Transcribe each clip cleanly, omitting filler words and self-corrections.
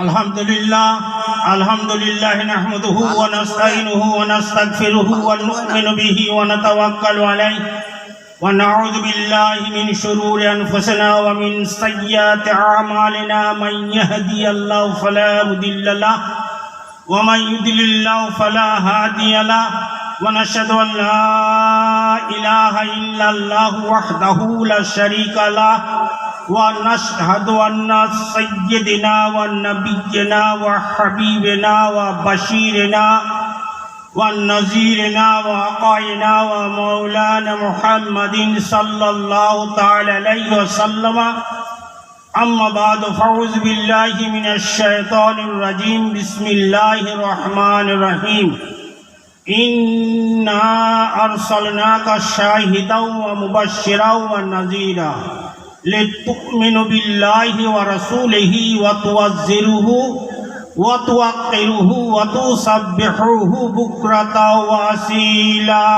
अल्हम्दुलिल्लाह नहमदुहु व नस्तईनुहु व नस्तगफिरुहु व नु'मिनु बिही व नतवक्कलु अलैहि व नऊज़ु बिल्लाहि मिन शुरूरि अनफुसिना व मिन सय्यिआति अअमालिना मन यहदियल्लाहु फला मुदिल्ल लहु व मन युद्लिल्लाहु फला हादिय लहु व नशहदु अन ला इलाहा इल्लल्लाहु वहदहु ला शरीका लहु ونشهد أن سيدنا ونبينا وحبيبنا وبشيرنا ونذيرنا وقائنا ومولانا محمد صلى الله تعالى عليه وسلم أما بعد فأعوذ بالله من الشيطان الرجيم بسم الله الرحمن الرحيم إنا أرسلناك شاهدا ومبشرا ونذيرا لتؤمنوا بالله ورسوله وتوزروه وتوقروه وتسبحوه بكرة وأصيلا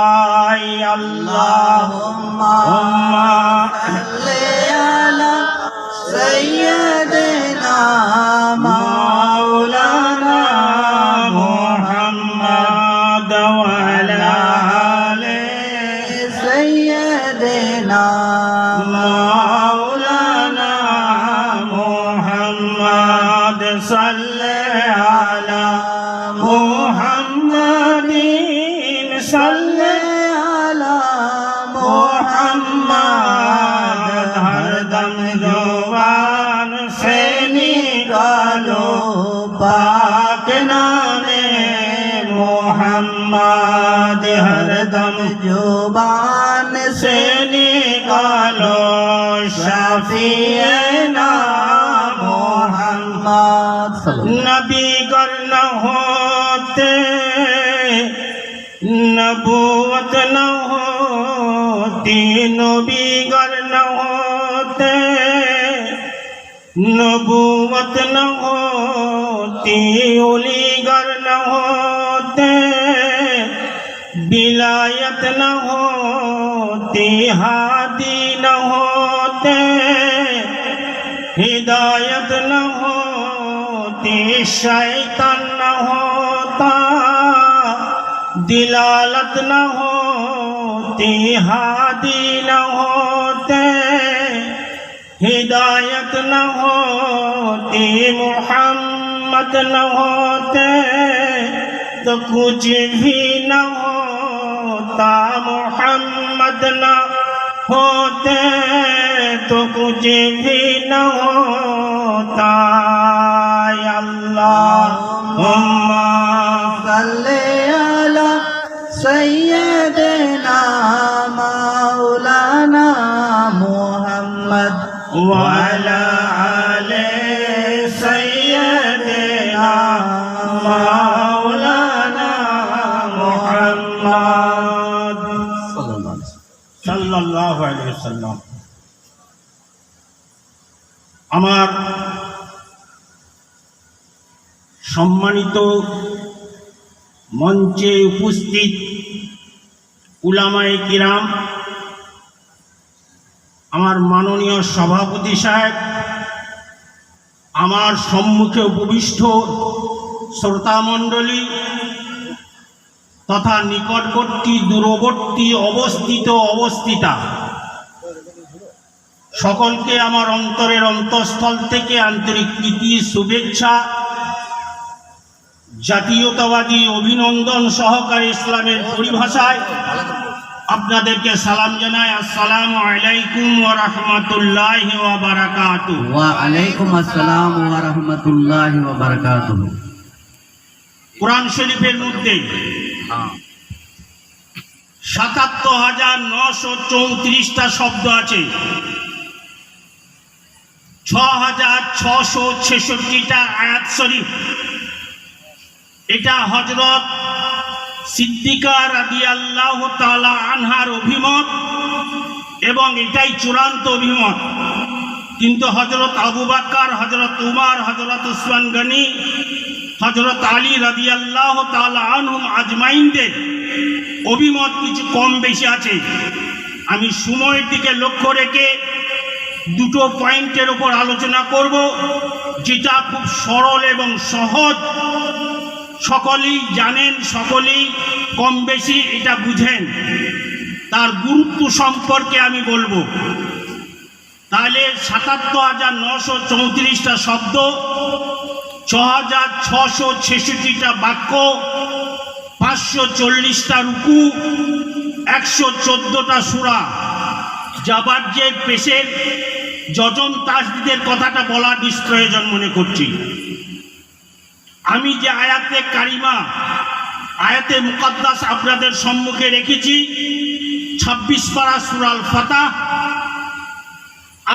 اللهم صل على سيدنا مولانا محمد وعلى آل سيدنا صلى على محمد صلى على محمد हर दम जुबान से निकालो पाक नामे मोहम्मद हर दम जुबान से निकालो शफीए नबी गर न होते नबूवत न होती नबी गर न होते नबूवत न होती ओली गर न होते विलायत न होती हादी न होते हिदायत न होती शैतान न होता दिलालत न होती हादी न होते हिदायत न होती मुहम्मद न होते तो कुछ भी न होता मुहम्मद न होते तो कुछ भी न होता अल्लाहुम्मा सल्ली अला सय्यिदना मौलाना मुहम्मद व अला आले सय्यिदना मौलाना मुहम्मद सल्लल्लाहु अलैहि वसल्लम। আমার সম্মানিত মঞ্চে উপস্থিত উলামায়ে কিরাম, আমার মাননীয় সভাপতি সাহেব, আমার সম্মুখে উপবিষ্ট শ্রোতামণ্ডলী তথা নিকটবর্তী দূরবর্তী অবস্থিতা সকলকে আমার অন্তরের অন্তঃস্থল থেকে আন্তরিক প্রীতি শুভেচ্ছা জাতীয়তাবাদী অভিনন্দন সহকারে ইসলামের পরিভাষায় আপনাদেরকে সালাম জানাই। আসসালামু আলাইকুম ওয়া রাহমাতুল্লাহি ওয়া বারাকাতুহু। ওয়া আলাইকুম আসসালাম ওয়া রাহমাতুল্লাহি ওয়া বারাকাতুহু। কুরআন শরীফের মধ্যে ৭৭,৯৩৪টা শব্দ আছে, ৬,৬৬৬টা আয়াত শরীফ। এটা হযরত সিদ্দিকা রাদিয়াল্লাহু তাআলা আনহার অভিমত এবং এটাই চূড়ান্ত অভিমত। কিন্তু হযরত আবু বকর, হযরত উমর, হযরত উসমান গনি, হযরত আলী রাদিয়াল্লাহু তাআলা আনহুম আজমাইনদের অভিমত কিছু কম বেশি আছে। আমি সময়ের দিকে লক্ষ্য রেখে দুটো পয়েন্টের উপর আলোচনা করব। যেটা খুব সরল এবং সহজ, সকলেই জানেন, সকলেই কম বেশি এটা বুঝেন, তার গুরুত্ব সম্পর্কে আমি বলবো। তাহলে ৭৭,৯৩৪টা শব্দ, ৬,৬৬৬টা বাক্য, ৫৪০টা রুকু, ১১৪টা সূরা, জাবারজের পেশের যজন তাসদিদের কথাটা বলার নিষ্প্রয়োজন মনে করছি। আমি যে আয়াতে কারিমা, আয়াতে মুকাদ্দাস আপনাদের সম্মুখে রেখেছি, ২৬ পারা সূরা আল ফাতহ,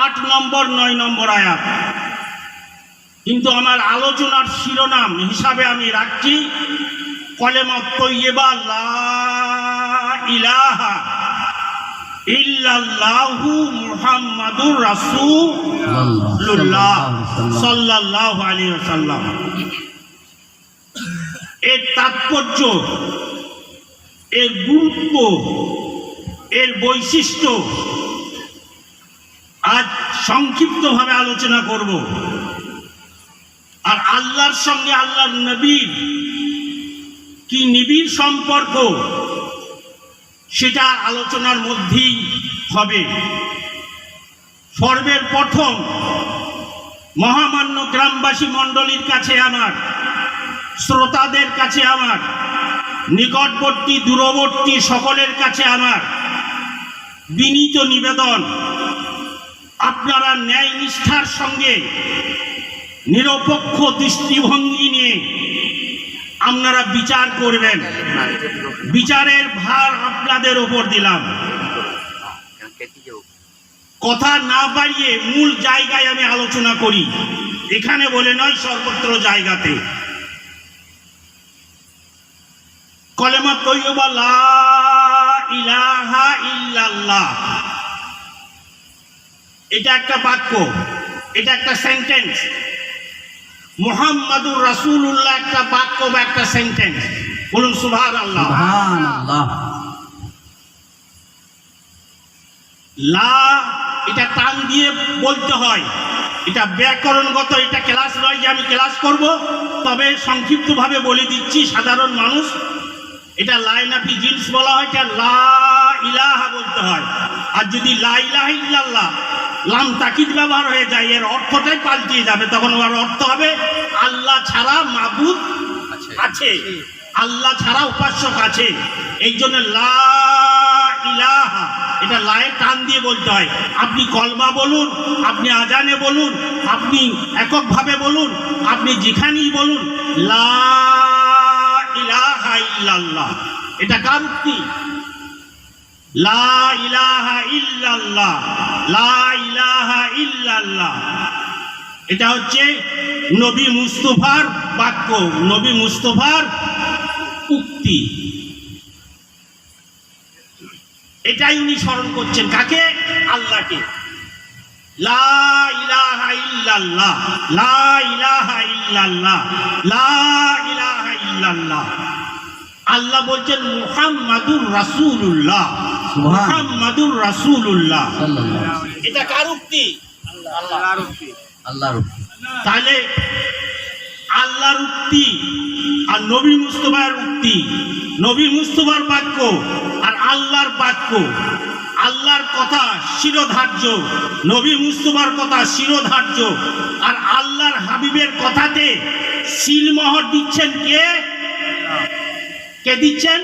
৮ নম্বর ৯ নম্বর আয়াত। কিন্তু আমার আলোচনার শিরোনাম হিসাবে আমি রাখছি কলেমা তৈয়্যিবা লা ইলাহা ইল্লাল্লাহু মুহাম্মাদুর রাসূলুল্লাহ সাল্লাল্লাহু আলাইহি ওয়াসাল্লাম। এর তাৎপর্য, এর গুরুত্ব, এর বৈশিষ্ট্য আজ সংক্ষিপ্তভাবে আলোচনা করব। আর আল্লাহর সঙ্গে আল্লাহর নবীর কি নিবিড় সম্পর্ক, সেটা আলোচনার মধ্যেই হবে। পর্বের প্রথম মহামান্য গ্রামবাসী মণ্ডলীর কাছে আমার, শ্রোতাদের কাছে আমার, নিকটবর্তী দূরবর্তী সকলের কাছে আমার বিনীত নিবেদন, আপনারা ন্যায় নিষ্ঠার সঙ্গে নিরপেক্ষ দৃষ্টিভঙ্গি নিয়ে আপনারা বিচার করবেন। বিচারের ভার আপনাদের ওপর দিলাম। কথা না বাড়িয়ে মূল জায়গায় আমি আলোচনা করি, এখানে বলে নয়, সর্বত্র জায়গাতে। কলেমা তৈয়্যিবা লা ইলাহা ইল্লাল্লাহ, এটা একটা বাক্য, এটা একটা সেন্টেন্স। মুহাম্মাদুর রাসূলুল্লাহ একটা বাক্য বা একটা সেন্টেন্স। বলুন সুবহানাল্লাহ। সুবহানাল্লাহ। লা এটা টান দিয়ে বলতে হয়, এটা ব্যাকরণগত, এটা ক্লাস নয় যে আমি ক্লাস করব, তবে সংক্ষিপ্তভাবে বলে দিচ্ছি সাধারণ মানুষ। এটা লাইনাফি জিন্স বলা হয়, এটা লা ইলাহা বলতে হয়। আর যদি লা ইলাহা ইল্লাল্লাহ লাম তাকিদ ব্যবহার হয়ে যায়, এর অর্থটাই পাল্টিয়ে যাবে। তখন ওর অর্থ হবে আল্লাহ ছাড়া মাবুদ আছে, আল্লাহ ছাড়া উপাস্যক আছে। এই জন্য লা ইলাহা, এটা লায়ে টান দিয়ে বলতে হয়। আপনি কলমা বলুন, আপনি আজানে বলুন, আপনি এককভাবে বলুন, আপনি যেখানেই বলুন, লা ইলাহা ইল্লাল্লাহ। এটা কার উক্তি? লা ইলাহা ইল্লাল্লাহ, লা ইলাহা ইল্লাল্লাহ। এটা হচ্ছে নবী মুস্তাফার বাক্য, নবী মুস্তাফার উক্তি। এটাই উনি স্মরণ করছেন, কাকে? আল্লাহকে। লা ইলাহা ইল্লাল্লাহ, লা ইলাহা ইল্লাল্লাহ, লা ইলাহা ইল্লাল্লাহ। আল্লাহ বলছেন মুহাম্মাদুর রাসূলুল্লাহ, মুহাম্মাদুর রাসূলুল্লাহ। এটা কার উক্তি? আল্লাহর উক্তি। আল্লাহর উক্তি। তাহলে আল্লাহর উক্তি আর নবী মুস্তাফার উক্তি, নবী মুস্তাফার বাক্য আর আল্লাহর বাক্য। আল্লাহর কথা শিরোধার্য, নবী মুস্তাফার কথা শিরোধার্য। আর আল্লাহর হাবিবের কথাতে সিলমোহর দিচ্ছেন কে? কে দিচ্ছেন?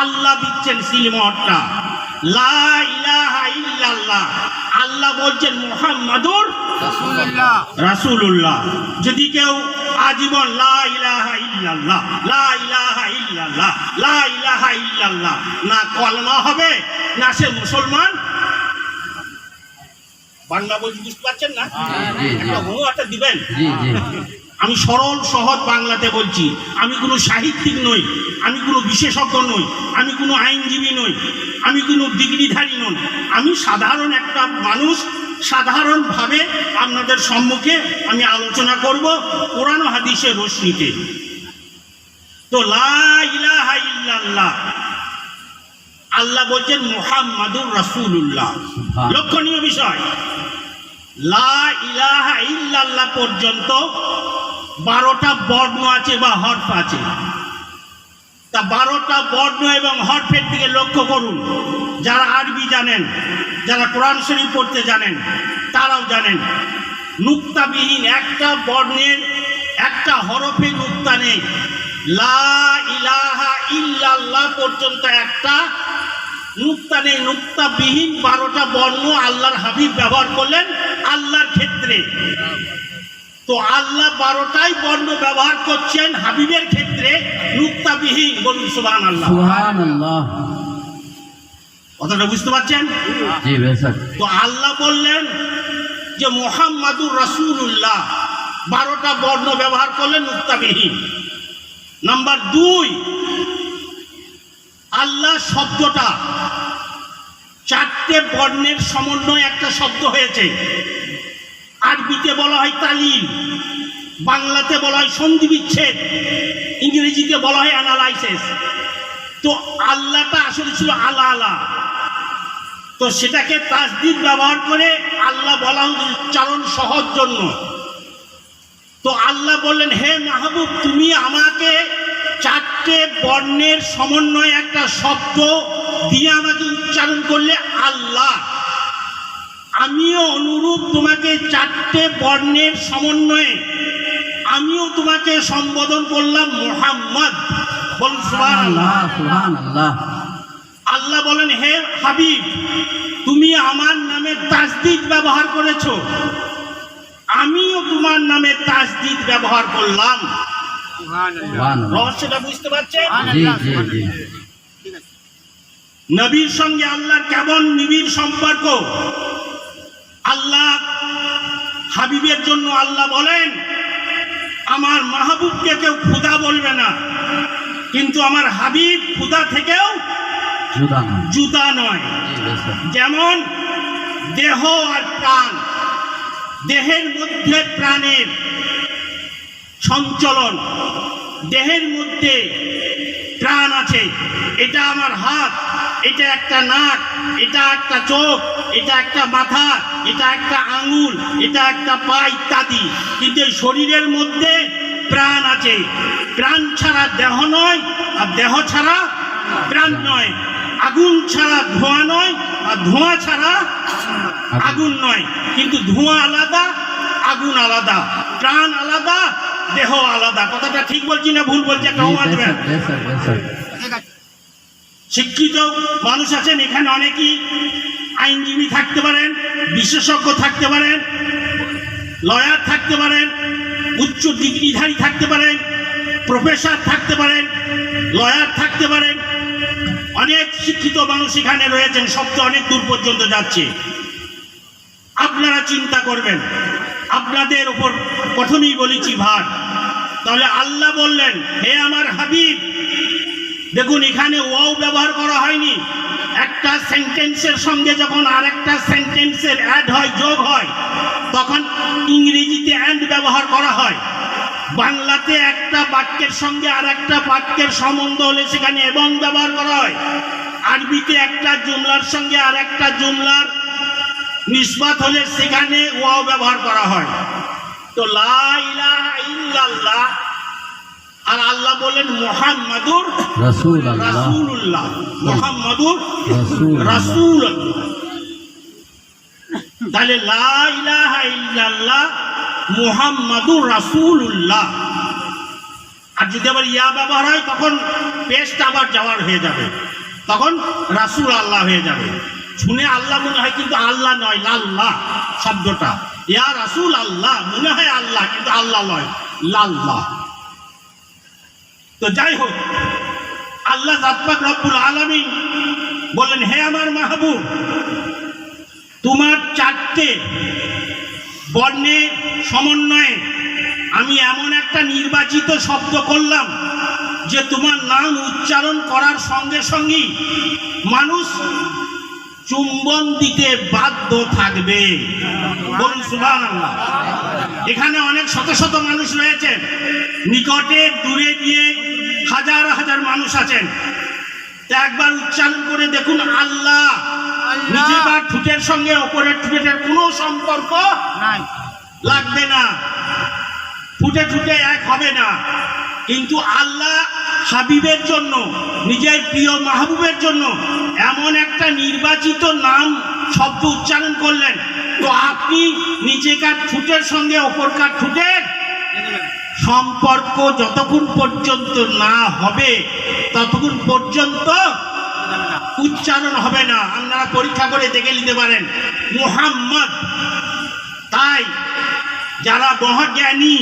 আল্লাহ দিচ্ছেন সিলমোহরটা। লা ইলাহা ইল্লাল্লাহ, আল্লাহ বলছেন মুহাম্মাদুর রাসূলুল্লাহ, রাসূলুল্লাহ। যদি কেউ আজীবন লা ইলাহা ইল্লাল্লাহ, লা ইলাহা ইল্লাল্লাহ, লা ইলাহা ইল্লাল্লাহ, না কলমা হবে, না সে মুসলমান। বাংলা বলছি, বুঝতে পারছেন না? একটা হুঁয়াটা দিবেন। আমি সরল সহজ বাংলাতে বলছি। আমি কোনো সাহিত্যিক নই, আমি কোনো বিশেষজ্ঞ নই, আমি কোনো আইনজীবী নই, আমি কোনো ডিগ্রিধারী নই। আমি সাধারণ একটা মানুষ, সাধারণভাবে আপনাদের সম্মুখে আমি আলোচনা করব কোরআন ও হাদিসের রশ্মিতে। তো লা ইলাহা ইল্লাল্লাহ, আল্লাহ বলছেন মুহাম্মাদুর রাসূলুল্লাহ। লক্ষণীয় বিষয়, লা ইলাহা ইল্লাল্লাহ পর্যন্ত 12টা বর্ণ আছে বা হরফ আছে। তা 12টা বর্ণ এবং হরফের দিকে লক্ষ্য করুন। যারা আরবি জানেন, যারা কোরআন শরীফ পড়তে জানেন, তারাও জানেন নুক্তাবিহীন একটা বর্ণের একটা হরফে নুক্তা নেই। লা ইলাহা ইল্লাল্লাহ পর্যন্ত একটা নুক্তা নেই। নুক্তাবিহীন 12টা বর্ণ আল্লাহর হাবিব ব্যবহার করলেন আল্লাহর ক্ষেত্রে। তো আল্লাহ 12টাই বর্ণ ব্যবহার করছেন হাবিবের ক্ষেত্রে নুক্তাবিহীন। বলুন সুবহানাল্লাহ। সুবহানাল্লাহ। কথাটা বুঝতে পারছেন? জি বেশক। তো আল্লাহ বললেন যে মুহাম্মাদুর রাসূলুল্লাহ, 12টা বর্ণ ব্যবহার করলেন নুক্তাবিহীন। নাম্বার 2, আল্লাহ শব্দটা 4টে বর্ণের সমন্বয়ে একটা শব্দ হয়েছে। আরবিতে বলা হয় তালিল, বাংলাতে বলা হয় সন্ধি বিচ্ছেদ, ইংরেজিতে বলা হয় অ্যানালাইসিস। তো আল্লাহটা আসলে ছিল আলা আলা, তো সেটাকে তাসদীদ ব্যবহার করে আল্লাহ বলা উচ্চারণ সহজ জন্য। তো আল্লাহ বললেন, হে মাহবুব, তুমি আমাকে 4টে বর্ণের সমন্বয়ে একটা শব্দ দিয়ে আমাকে উচ্চারণ করলে আল্লাহ। আমিও অনুরূপ তোমাকে 4টে বর্ণের সমন্বয়ে আমিও তোমাকে সম্বোধন করলাম মুহাম্মদ। বলুন সুবহানাল্লাহ। সুবহানাল্লাহ। আল্লাহ বলেন, হে হাবিব, তুমি আমার নামে তাসদীদ ব্যবহার করেছো, আমিও তোমার নামে তাসদীদ ব্যবহার করলাম। রহস্যটা বুঝতে পারছেন? জি জি জি। নবীর সঙ্গে আল্লাহর কেমন নিবিড় সম্পর্ক। আল্লাহ হাবিবের জন্য আল্লাহ বলেন, আমার মাহবুবকে কেউ খুদা বলবে না, কিন্তু আমার হাবিব খুদা থেকেও জুদা নয়। যেমন দেহ আর প্রাণ, দেহের মধ্যে প্রাণের সঞ্চলন, দেহের মধ্যে প্রাণ আছে। এটা আমার হাত, এটা একটা নাক, এটা একটা চোখ, এটা একটা মাথা, এটা একটা আঙুল, এটা একটা পা ইত্যাদি। কিন্তু এই শরীরের মধ্যে প্রাণ আছে। প্রাণ ছাড়া দেহ নয়, আর দেহ ছাড়া প্রাণ নয়। আগুন ছাড়া ধোঁয়া নয়, আর ধোঁয়া ছাড়া আগুন নয়। কিন্তু ধোঁয়া আলাদা, আগুন আলাদা, প্রাণ আলাদা, দেহ আলাদা। কথাটা ঠিক বলছি না ভুল বলছি? একটা আসবেন। শিক্ষিত মানুষ আছেন এখানে, অনেকেই আইনজীবী থাকতে পারেন, বিশেষজ্ঞ থাকতে পারেন, লয়ার থাকতে পারেন, উচ্চ ডিগ্রিধারী থাকতে পারেন, প্রফেসর থাকতে পারেন, লয়ার থাকতে পারেন। অনেক শিক্ষিত মানুষ এখানে রয়েছেন, শব্দ অনেক দূর পর্যন্ত যাচ্ছে। আপনারা চিন্তা করবেন, আপনাদের উপর প্রথমেই বলেছি ভার। তাহলে আল্লাহ বললেন, হে আমার হাবিব, দেখুন এখানে ওয়াও ব্যবহার করা হয়নি। একটা সেন্টেন্সের সঙ্গে যখন আরেকটা সেন্টেন্সের অ্যাড হয়, যোগ হয়, তখন ইংরেজিতে অ্যান্ড ব্যবহার করা হয়। বাংলাতে একটা বাক্যের সঙ্গে আর একটা বাক্যের সম্বন্ধ হলে সেখানে এবং ব্যবহার করা হয়। আরবিতে একটা জুমলার সঙ্গে আর একটা জুমলার নিসবত হলে সেখানে ওয়াও ব্যবহার করা হয়। তো লা ইলাহা ইল্লাল্লাহ, আর আল্লাহ বলেন মুহাম্মাদুর রাসূলুল্লাহ, মুহাম্মাদুর রাসূলুল্লাহ। তাহলে লা ইলাহা ইল্লাল্লাহ মুহাম্মাদুর রাসূলুল্লাহ। আর যদি আবার ইয়া ব্যবহার হয় তখন পেস্ট আবার যাওয়ার হয়ে যাবে, তখন রাসূল আল্লাহ হয়ে যাবে। শুনে আল্লাহ মনে হয়, কিন্তু আল্লাহ নয়, লাল্লাহ শব্দটা। ইয়া রাসূল আল্লাহ মনে হয় আল্লাহ, কিন্তু আল্লাহ নয়, লাল্লাহ। তো যাই হোক, আল্লাহ জাত পাক রব্বুল আলামিন বলেন, হে আমার মাহবুব, তোমার 4টে বর্ণের সমন্বয়ে আমি এমন একটা নির্বাচিত শব্দ করলাম যে তোমার নাম উচ্চারণ করার সঙ্গে সঙ্গেই মানুষ চুম্বন দিতে বাধ্য থাকবে। বলুন সুবহানাল্লাহ। এখানে অনেক শত শত মানুষ রয়েছেন, নিকটে দূরে দিয়ে হাজার হাজার মানুষ আছেন। তা একবার উচ্চারণ করে দেখুন আল্লাহ। নিজের ঠোঁটের সঙ্গে ওপরের ঠোঁটের কোনো সম্পর্ক লাগবে না, ঠোঁটে ঠোঁটে এক হবে না। কিন্তু আল্লাহ হাবিবের জন্য, নিজের প্রিয় মাহবুবের জন্য এমন একটা নির্বাচিত নাম শব্দ উচ্চারণ করলেন, তো আপনি নিজেকার ঠোঁটের সঙ্গে ওপরকার ঠোঁটের সম্পর্ক যতক্ষণ পর্যন্ত না হবে ততক্ষণ পর্যন্ত উচ্চারণ হবে না। আপনারা পরীক্ষা করে দেখে নিতে পারেন মুহাম্মদ। তাই যারা মহাজ্ঞানী,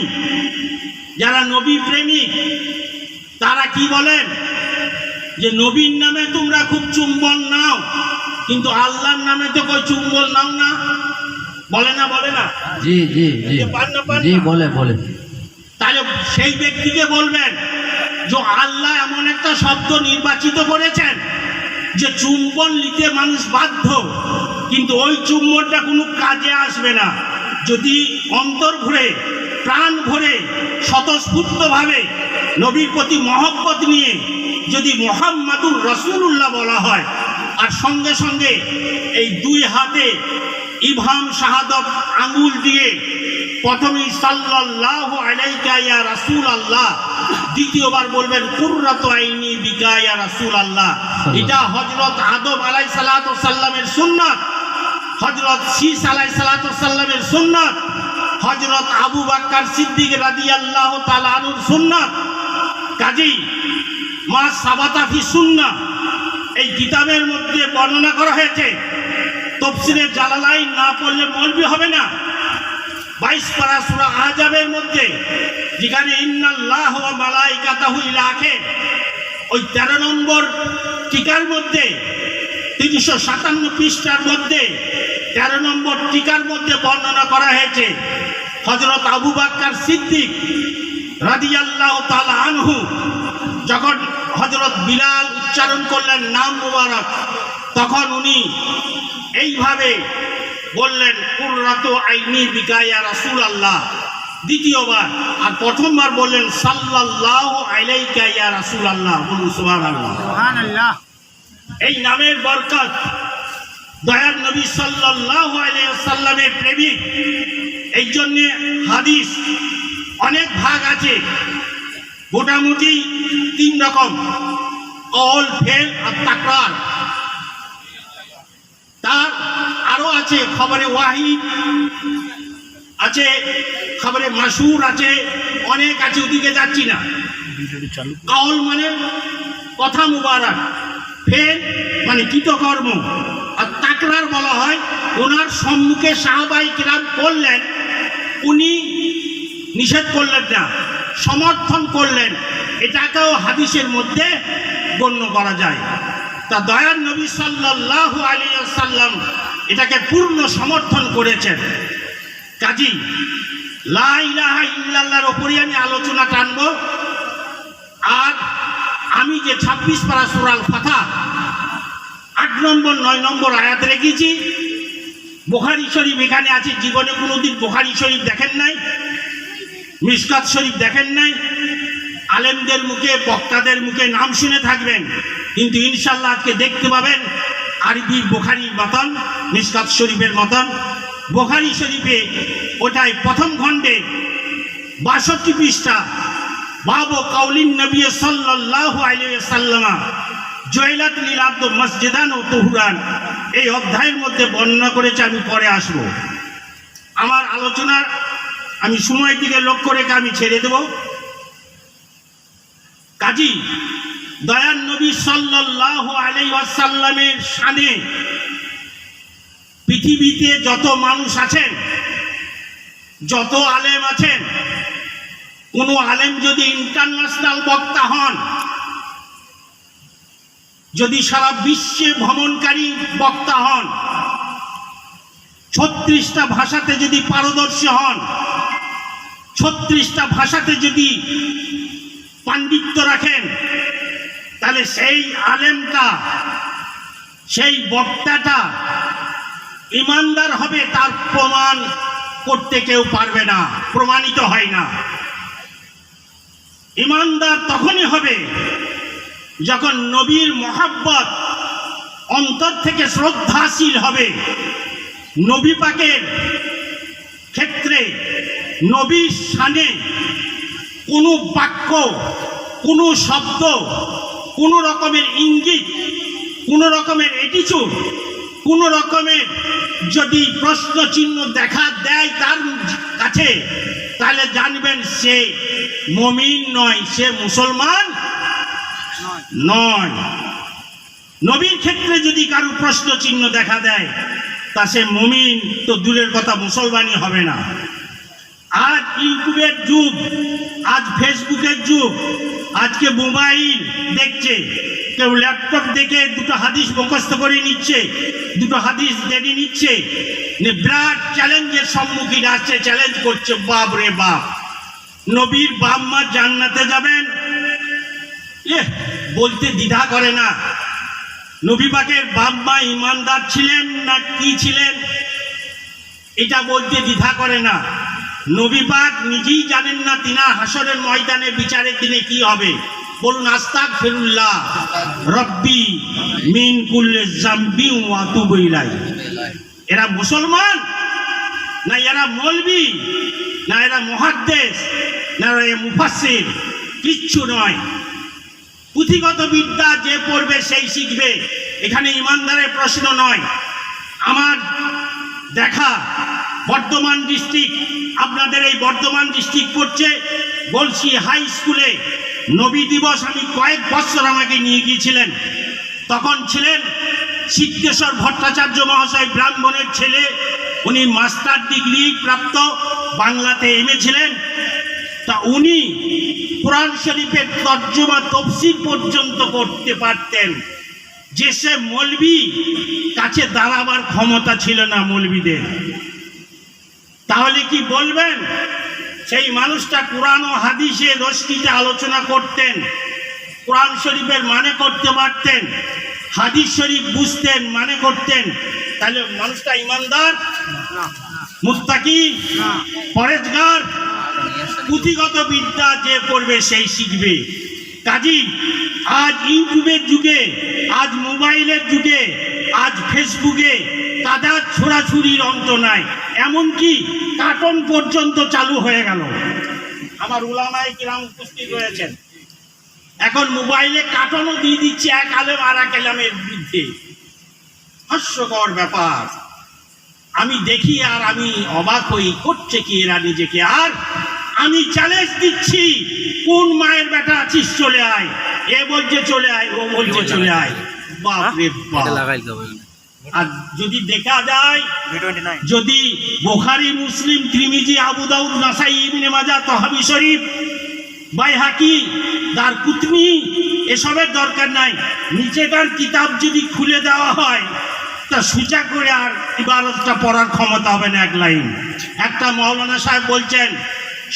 যারা নবী প্রেমিক, তারা কি বলেন যে নবীর নামে তোমরা খুব চুম্বন নাও, কিন্তু আল্লাহর নামে তো কই চুম্বন নাও না, বলে না? বলে না? জি জি জি জি, বলে বলে। তাহলে সেই ব্যক্তিকে বলবেন যে আল্লাহ এমন একটা শব্দ নির্বাচিত করেছেন যে চুম্বন নিতে মানুষ বাধ্য, কিন্তু ওই চুম্বনটা কোনো কাজে আসবে না যদি অন্তর ভরে, প্রাণ ভরে, স্বতঃস্ফূর্তভাবে নবীর প্রতি মহব্বত নিয়ে যদি মুহাম্মাদুর রাসূলুল্লাহ বলা হয়, আর সঙ্গে সঙ্গে এই দুই হাতে ইবহাম শাহাদত আঙ্গুল দিয়ে প্রথমে সাল্লাল্লাহু আলাইকা ইয়া রাসূলুল্লাহ, দ্বিতীয়বার বলবেন কুররাতু আইনি বিকা ইয়া রাসূলুল্লাহ। এটা হযরত আদম আলাইহিস সালাতু সাল্লামের সুন্নাত, হযরত শীস আলাইহিস সালাতু সাল্লামের সুন্নাত, হযরত আবু বকর সিদ্দিক রাদিয়াল্লাহু তাআলা আনহুর সুন্নাত। কাজী মা সাবাতা ফি সুন্নাহ এই কিতাবের মধ্যে বর্ণনা করা হয়েছে। তাফসীরে জালালাইন না পড়লে মৌলবি হবে না। 22 পারা সূরা আহজাবের মধ্যে যেখানে ইন্নাল্লাহ ওয়া মালাইকাতাহু ইলা আখির, ওই 13 নম্বর টিকার মধ্যে 357 পৃষ্ঠার মধ্যে 13 নম্বর টিকার মধ্যে বর্ণনা করা হয়েছে হযরত আবু বকর সিদ্দিক রাদিয়াল্লাহু তাআলা আনহু যখন হযরত বিলাল উচ্চারণ করলেন নাম মুবারক, তখন উনি এইভাবে বললেন কুররাতু আইনি বিকা ইয়া রাসূলুল্লাহ দ্বিতীয়বার, আর প্রথমবার বললেন সাল্লাল্লাহু আলাইকা ইয়া রাসূলুল্লাহ। বলুন সুবহানাল্লাহ। সুবহানাল্লাহ। এই নামের বরকত, দয়ার নবী সাল্লাল্লাহু আলাইহি ওয়াসাল্লামের প্রেমিক, এই জন্য হাদিস অনেক ভাগ আছে, মোটামুটি 3 রকম, কওল, ফেল আর তাকরার। তার আরো আছে খবরে ওয়াহিদ আছে, খবরে মাশহুর আছে, অনেক আছে, ওদিকে যাচ্ছি না। কওল মানে কথা মুবারক, ফেল মানে কৃতকর্ম, আর তাকরার বলা হয় ওনার সম্মুখে সাহাবায়ে কিরাম বললেন, উনি নিষেধ করলেন না, সমর্থন করলেন, এটাকেও হাদিসের মধ্যে গণ্য করা যায়। তা দয়ার নবী সাল্লাল্লাহু আলাইহি ওয়াসাল্লাম এটাকে পূর্ণ সমর্থন করেছেন। কাজী লা ইলাহা ইল্লাল্লাহর উপরই আমি আলোচনা টানব। আর আমি যে 26 পারা সূরা আল ফাতহ 8 নম্বর 9 নম্বর আয়াত রেখেছি, বুখারী শরীফ এখানে আছে। জীবনে কোনোদিন বুখারী শরীফ দেখেন নাই, মিশকাত শরীফ দেখেন নাই, আলেমদের মুখে, বক্তাদের মুখে নাম শুনে থাকবেন, কিন্তু ইনশাআল্লাহ আজকে দেখতে পাবেন আরবি বুখারীর মতন, মিশকাত শরীফের মতন। বুখারী শরীফে ওটাই প্রথম খণ্ডে 62 পৃষ্ঠা, বাবু কাউলিন নবী সাল্লাল্লাহু আলাইহি ওয়াসাল্লাম জয়লাত লিল আব্দ মসজিদান ও তুহুরান, এই অধ্যায়ের মধ্যে বর্ণনা করেছে। আমি পরে আসব। আমার আলোচনার আমি সময়ের দিকে লক্ষ্য রেখে আমি ছেড়ে দেব। কাজী দয়ার নবী সাল্লাল্লাহু আলাইহি ওয়াসাল্লামের শানে পৃথিবীতে যত মানুষ আছেন, যত আলেম আছেন, কোনো আলেম যদি ইন্টারন্যাশনাল বক্তা হন, যদি সারা বিশ্বে ভ্রমণকারী বক্তা হন, 36টা ভাষাতে যদি পারদর্শী হন, 36টা ভাষাতে যদি পাণ্ডিত্য রাখেন, তাহলে সেই আলেমটা, সেই বক্তাটা ইমানদার হবে, তার প্রমাণ করতে কেউ পারবে না, প্রমাণিত হয় না। ইমানদার তখনই হবে যখন নবীর মহাব্বত অন্তর থেকে শ্রদ্ধাশীল হবে, নবী পাকের ক্ষেত্রে নবীর শানে কোনো বাক্য, কোনো শব্দ, কোনো রকমের ইঙ্গিত, কোনো রকমের অ্যাটিটিউড, কোনো রকমের যদি প্রশ্ন চিহ্ন দেখা দেয় তার কাছে, তাহলে জানবেন সে মুমিন নয়, সে মুসলমান নয়। নবীর ক্ষেত্রে যদি কারো প্রশ্ন চিহ্ন দেখা দেয় তা সে মুমিন তো দূরের কথা, মুসলমানই হবে না। আজ ইউটিউবের যুগ, আজ ফেসবুকের যুগ, আজকে মোবাইল দেখছে, কেউ ল্যাপটপ দেখে দুটো হাদিস মুখস্থ করে নিচ্ছে, দুটো হাদিস জেনে নিচ্ছে, বিরাট চ্যালেঞ্জের সম্মুখীন আসছে, চ্যালেঞ্জ করছে, বাপ রে বাপ, নবীর বাপ মা জান্নাতে যাবেন, বলতে দ্বিধা করে না। নবী পাকের বাপ মা ইমানদার ছিলেন না কি ছিলেন এটা বলতে দ্বিধা করে না। নবী পাক নিজেই জানেন না তিনার হাসরের ময়দানে বিচারের দিনে কি হবে। বলুন আস্তাগফিরুল্লাহ রব্বি মিন কুল্লি যামবি ওয়া আতুবু ইলাইহি। এরা মুসলমান না এরা মৌলবি, না এরা মুহাদ্দিস, না এরা মুফাসসির? কিচ্ছু নয়। পুঁথিগত বিদ্যা যে পড়বে সেই শিখবে, এখানে ইমানদারের প্রশ্ন নয়। আমার দেখা বর্ধমান ডিস্ট্রিক্ট, আপনাদের এই বর্ধমান ডিস্ট্রিক্ট পড়ছে গলসি হাই স্কুলে নবী দিবস আমি কয়েক বছর আমাকে নিয়ে গিয়েছিলেন। তখন ছিলেন সিদ্ধেশ্বর ভট্টাচার্য মহাশয়, ব্রাহ্মণের ছেলে, উনি মাস্টার ডিগ্রি প্রাপ্ত, বাংলাতে এমএ ছিলেন। তা উনি কোরআন শরীফের তর্জমা তফসির পর্যন্ত করতে পারতেন, যে সে মৌলবি কাছে দাঁড়াবার ক্ষমতা ছিল না মৌলবিদের। তাহলে কি বলবেন? সেই মানুষটা কোরআন ও হাদিসের রশ্মিতে আলোচনা করতেন, কোরআন শরীফের মানে করতে পারতেন, হাদিস শরীফ বুঝতেন, মানে করতেন, তাহলে মানুষটা ইমানদার, মুত্তাকি, পরেজগার? পুঁথিগত বিদ্যা যে পড়বে সেই শিখবে। কাজী আজ ইউটিউবের যুগে, আজ মোবাইলের যুগে, আজ ফেসবুকে কাদার ছোড়াছুরির অন্ত নাই, এমনকি কার্টুন পর্যন্ত চালু হয়ে গেল। আমার উলামায়ে কিরাম উপস্থিত রয়েছেন, এখন মোবাইলে কার্টুনও দিয়ে দিচ্ছে এক আলেম আর এক আলেমের বিরুদ্ধে। হাস্যকর ব্যাপার। আমি দেখি আর আমি অবাক হই, করছে কি এরা নিজেকে। আর আমি চ্যালেঞ্জ দিচ্ছি, কোন মায়ের বেটা আছিস চলে আয়, এ বলছে চলে আয়, ও বলছে চলে আয়, বাপ রে বাপ। আর যদি দেখা যায়, যদি বুখারী, মুসলিম, তিরমিজি, আবু দাউদ, নাসাই, ইবনে মাজাহ, তহাবি শরীফ, বাইহাকি, দারকুতনি, এসবের দরকার নাই। নিচেকার কিতাব যদি খুলে দেওয়া হয় তা সোজা করে আর ইবারতটা পড়ার ক্ষমতা হবে না এক লাইন। একটা মাওলানা সাহেব বলছেন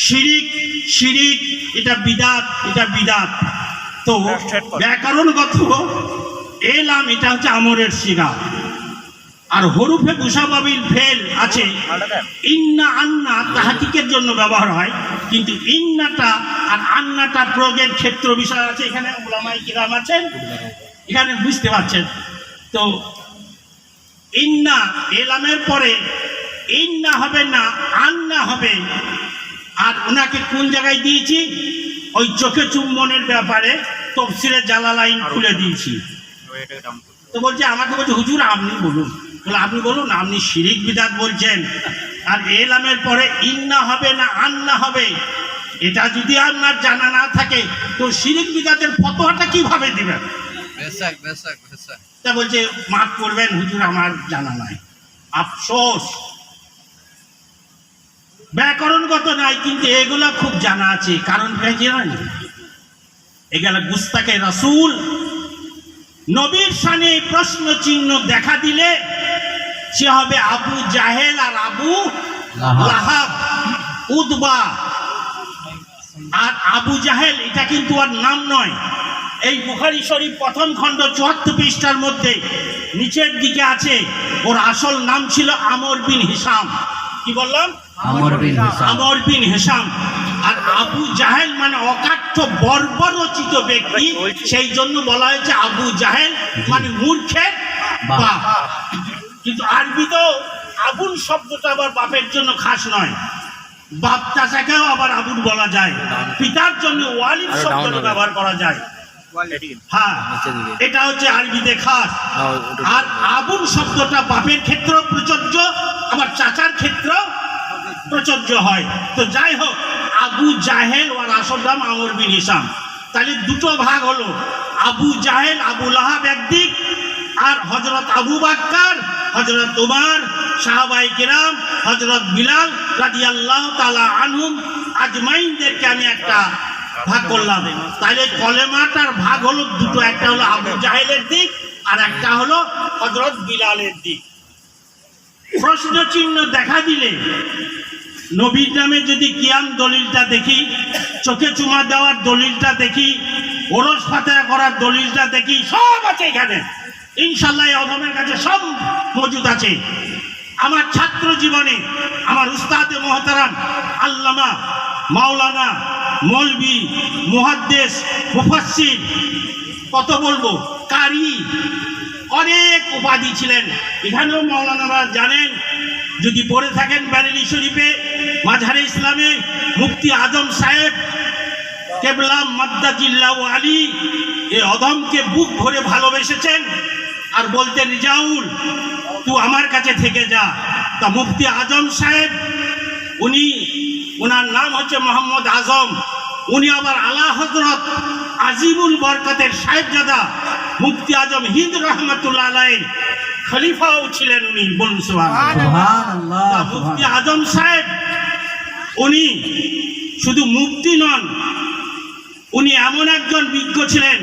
শিরিক, শিরিক, এটা বিদাত, এটা বিদাত। তো ব্যাকরণগত এলাম, এটা হচ্ছে আমরের সিগা। আর হরুফে মুসাবাবিল ফেল আছে, ইন্না আন্না তাহকিকের জন্য ব্যবহার হয়, কিন্তু ইন্নাটা আর আন্নাটা প্রয়োগের ক্ষেত্র বিষয় আছে। এখানে উলামায়ে কিরাম আছেন, এখানে বুঝতে পারছেন। তো ইন্না এলামের পরে ইন্না হবে না, আন্না হবে। আর ওনাকে কোন জায়গায় দিয়েছি? ওই চোখে চুম্বনের ব্যাপারে তাফসীরে জালালাইন খুলে দিয়েছি। তো বলছে, আমাকে বলছে হুজুর আপনি বলুন। বলে আপনি বলুন, আপনি শিরিক বিদাত বলছেন, আর এলামের পরে ইন্না হবে না আন্না হবে, এটা যদি আপনার জানা না থাকে তো শিরিক বিদাতের ফতোয়াটা কিভাবে দিবেন? তা বলছে মাফ করবেন হুজুর, আমার জানা নাই। আফসোস, ব্যাকরণগত নাই, কিন্তু এগুলা খুব জানা আছে। কারণ এগুলা গুস্তাকে রাসূল। নবীর শানে প্রশ্ন চিহ্ন দেখা দিলে সে হবে আবু জাহেল আর আবু লাহাব, উতবা। আর আবু জাহেল এটা কিন্তু আর নাম নয়। এই বুখারী শরীফ প্রথম খণ্ড ৭৪ পৃষ্ঠার মধ্যে নিচের দিকে আছে, ওর আসল নাম ছিল আমর বিন হিশাম। কি বললাম? আমর বিন হিশাম। আর আবু জাহেল মানে অকাট্য অর্থ বর্বরচিত ব্যক্তি, সেই জন্য বলা হয়েছে আবু জাহেল, মানে মূর্খের বাপ। কিন্তু আরবিতেও আবুল শব্দটা আবার বাপের জন্য খাস নয়, বাপ চাচাকেও আবার আবুল বলা যায়, পিতার জন্য ওয়ালিদ শব্দটা ব্যবহার করা যায়। হ্যাঁ, এটা হচ্ছে আরবিতে খাস। আর আবুল শব্দটা বাপের ক্ষেত্রেও প্রযোজ্য, আবার চাচার ক্ষেত্রেও প্রযোজ্য হয়। তো যাই হোক, আবু জাহেল ওর আসল নাম আমর বিন হিশাম। তাহলে দুটো ভাগ হলো, আবু জাহেল আবু লাহাব একদিক, আর হযরত আবু বকর, হযরত উমর, সাহাবায়ে কিরাম, হযরত বিলাল রাদিয়াল্লাহু তাআলা আনহুম আজমাইনদেরকে আমি একটা ভাগ করলাম। তাহলে কলেমাটার ভাগ হলো দুটো, একটা হলো আবু জাহেলের দিক, আর একটা হলো হযরত বিলালের দিক। প্রশ্ন চিহ্ন দেখা দিলে নবীর নামে যদি কিয়াম দলিলটা দেখি, চোখে চুমা দেওয়ার দলিলটা দেখি, ওরস ফাতেহা করার দলিলটা দেখি, সব আছে এখানে ইনশাআল্লাহ। এই আদমের কাছে সব মজুদ আছে। আমার ছাত্র জীবনে আমার উস্তাদে মুহতারাম আল্লামা মাওলানা মৌলভী মুহাদ্দিস মুফাসসির, কত বলবো, কারি, অনেক উপাধি ছিলেন। এখানেও মাওলানারা জানেন, যদি পড়ে থাকেন বেরেলি শরীফে মাঝহারে ইসলামে মুফতি আজম সাহেব কেবলা মাদ্দাজিল্লাহু আলী এই অদমকে বুক ভরে ভালোবেসেছেন আর বলতেন, রিজাউল তুই আমার কাছে থেকে যা। তা মুফতি আজম সাহেব, ওনার নাম হচ্ছে মোহাম্মদ আজম, উনি আবার আলা হযরত আজিমুল বরকতের সাহেবজাদা মুফতি আজম হিন্দ রহমাতুল্লাহ আলাইহির খলিফাও ছিলেন উনি। বলুন সুবহানাল্লাহ। মুফতি আজম সাহেব উনি শুধু মুফতি নন, উনি এমন একজন বিজ্ঞ ছিলেন,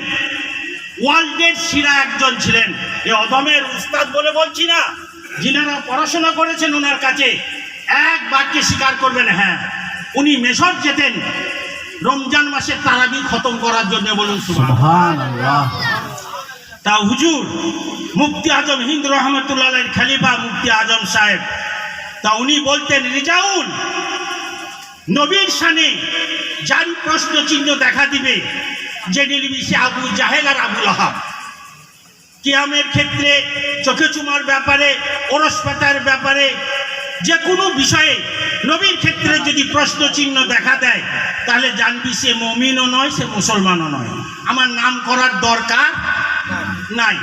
ওয়ার্ল্ডের সেরা একজন ছিলেন। এই অদমের উস্তাদ বলে বলছি না, যিনারা পড়াশোনা করেছেন ওনার কাছে এক বাক্যে স্বীকার করবেন, হ্যাঁ উনি মিশর যেতেন রমজান মাসে তারাবি খতম করার জন্য। বলুন সুবহানাল্লাহ। তা হুজুর মুফতি আজম হিন্দ রহমতুল্লাহ আলাইহির খলিফা মুফতি আজম সাহেব, তা উনি বলতেন, রিজাউল নবীর শানে জারি প্রশ্ন চিহ্ন দেখা দিবে জেনে নিবি সে আবু জাহেল আর আবু লাহাব। কিয়ামের ক্ষেত্রে, চোখে চুমার ব্যাপারে, ওরস পাতার ব্যাপারে, যে কোনো বিষয়ে নবীর ক্ষেত্রে যদি প্রশ্ন চিহ্ন দেখা দেয়, তাহলে জানবি সে মুমিনও নয়, সে মুসলমানও নয়। আমার নাম করার দরকার নাই,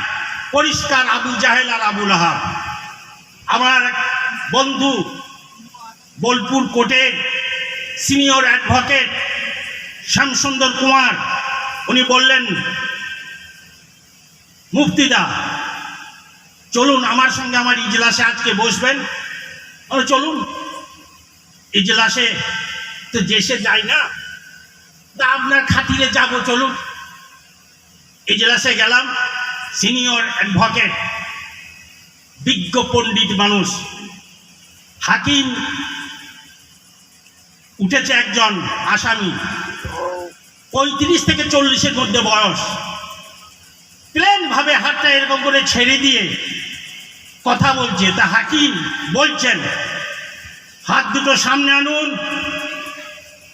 পরিষ্কার আবু জাহেল আর আবু লাহাব। আমার বন্ধু বোলপুর কোর্টের সিনিয়র অ্যাডভোকেট শ্যামসুন্দর কুমার, উনি বললেন, মুফতিদা চলুন আমার সঙ্গে আমার ইজলাসে আজকে বসবেন। চলুন ইজলাসে, তো দেশে যাই না, তা আপনার খাতিরে যাব, চলুন। ইজলাসে গেলাম, সিনিয়র অ্যাডভোকেট, বিজ্ঞ পণ্ডিত মানুষ, হাকিম উঠেছে একজন আসামি, 35 থেকে 40-এর মধ্যে বয়স, প্লেন ভাবে হাতটা এরকম করে ছেড়ে দিয়ে কথা বলছে। তা হাকিম বলছেন, হাত দুটো সামনে আনুন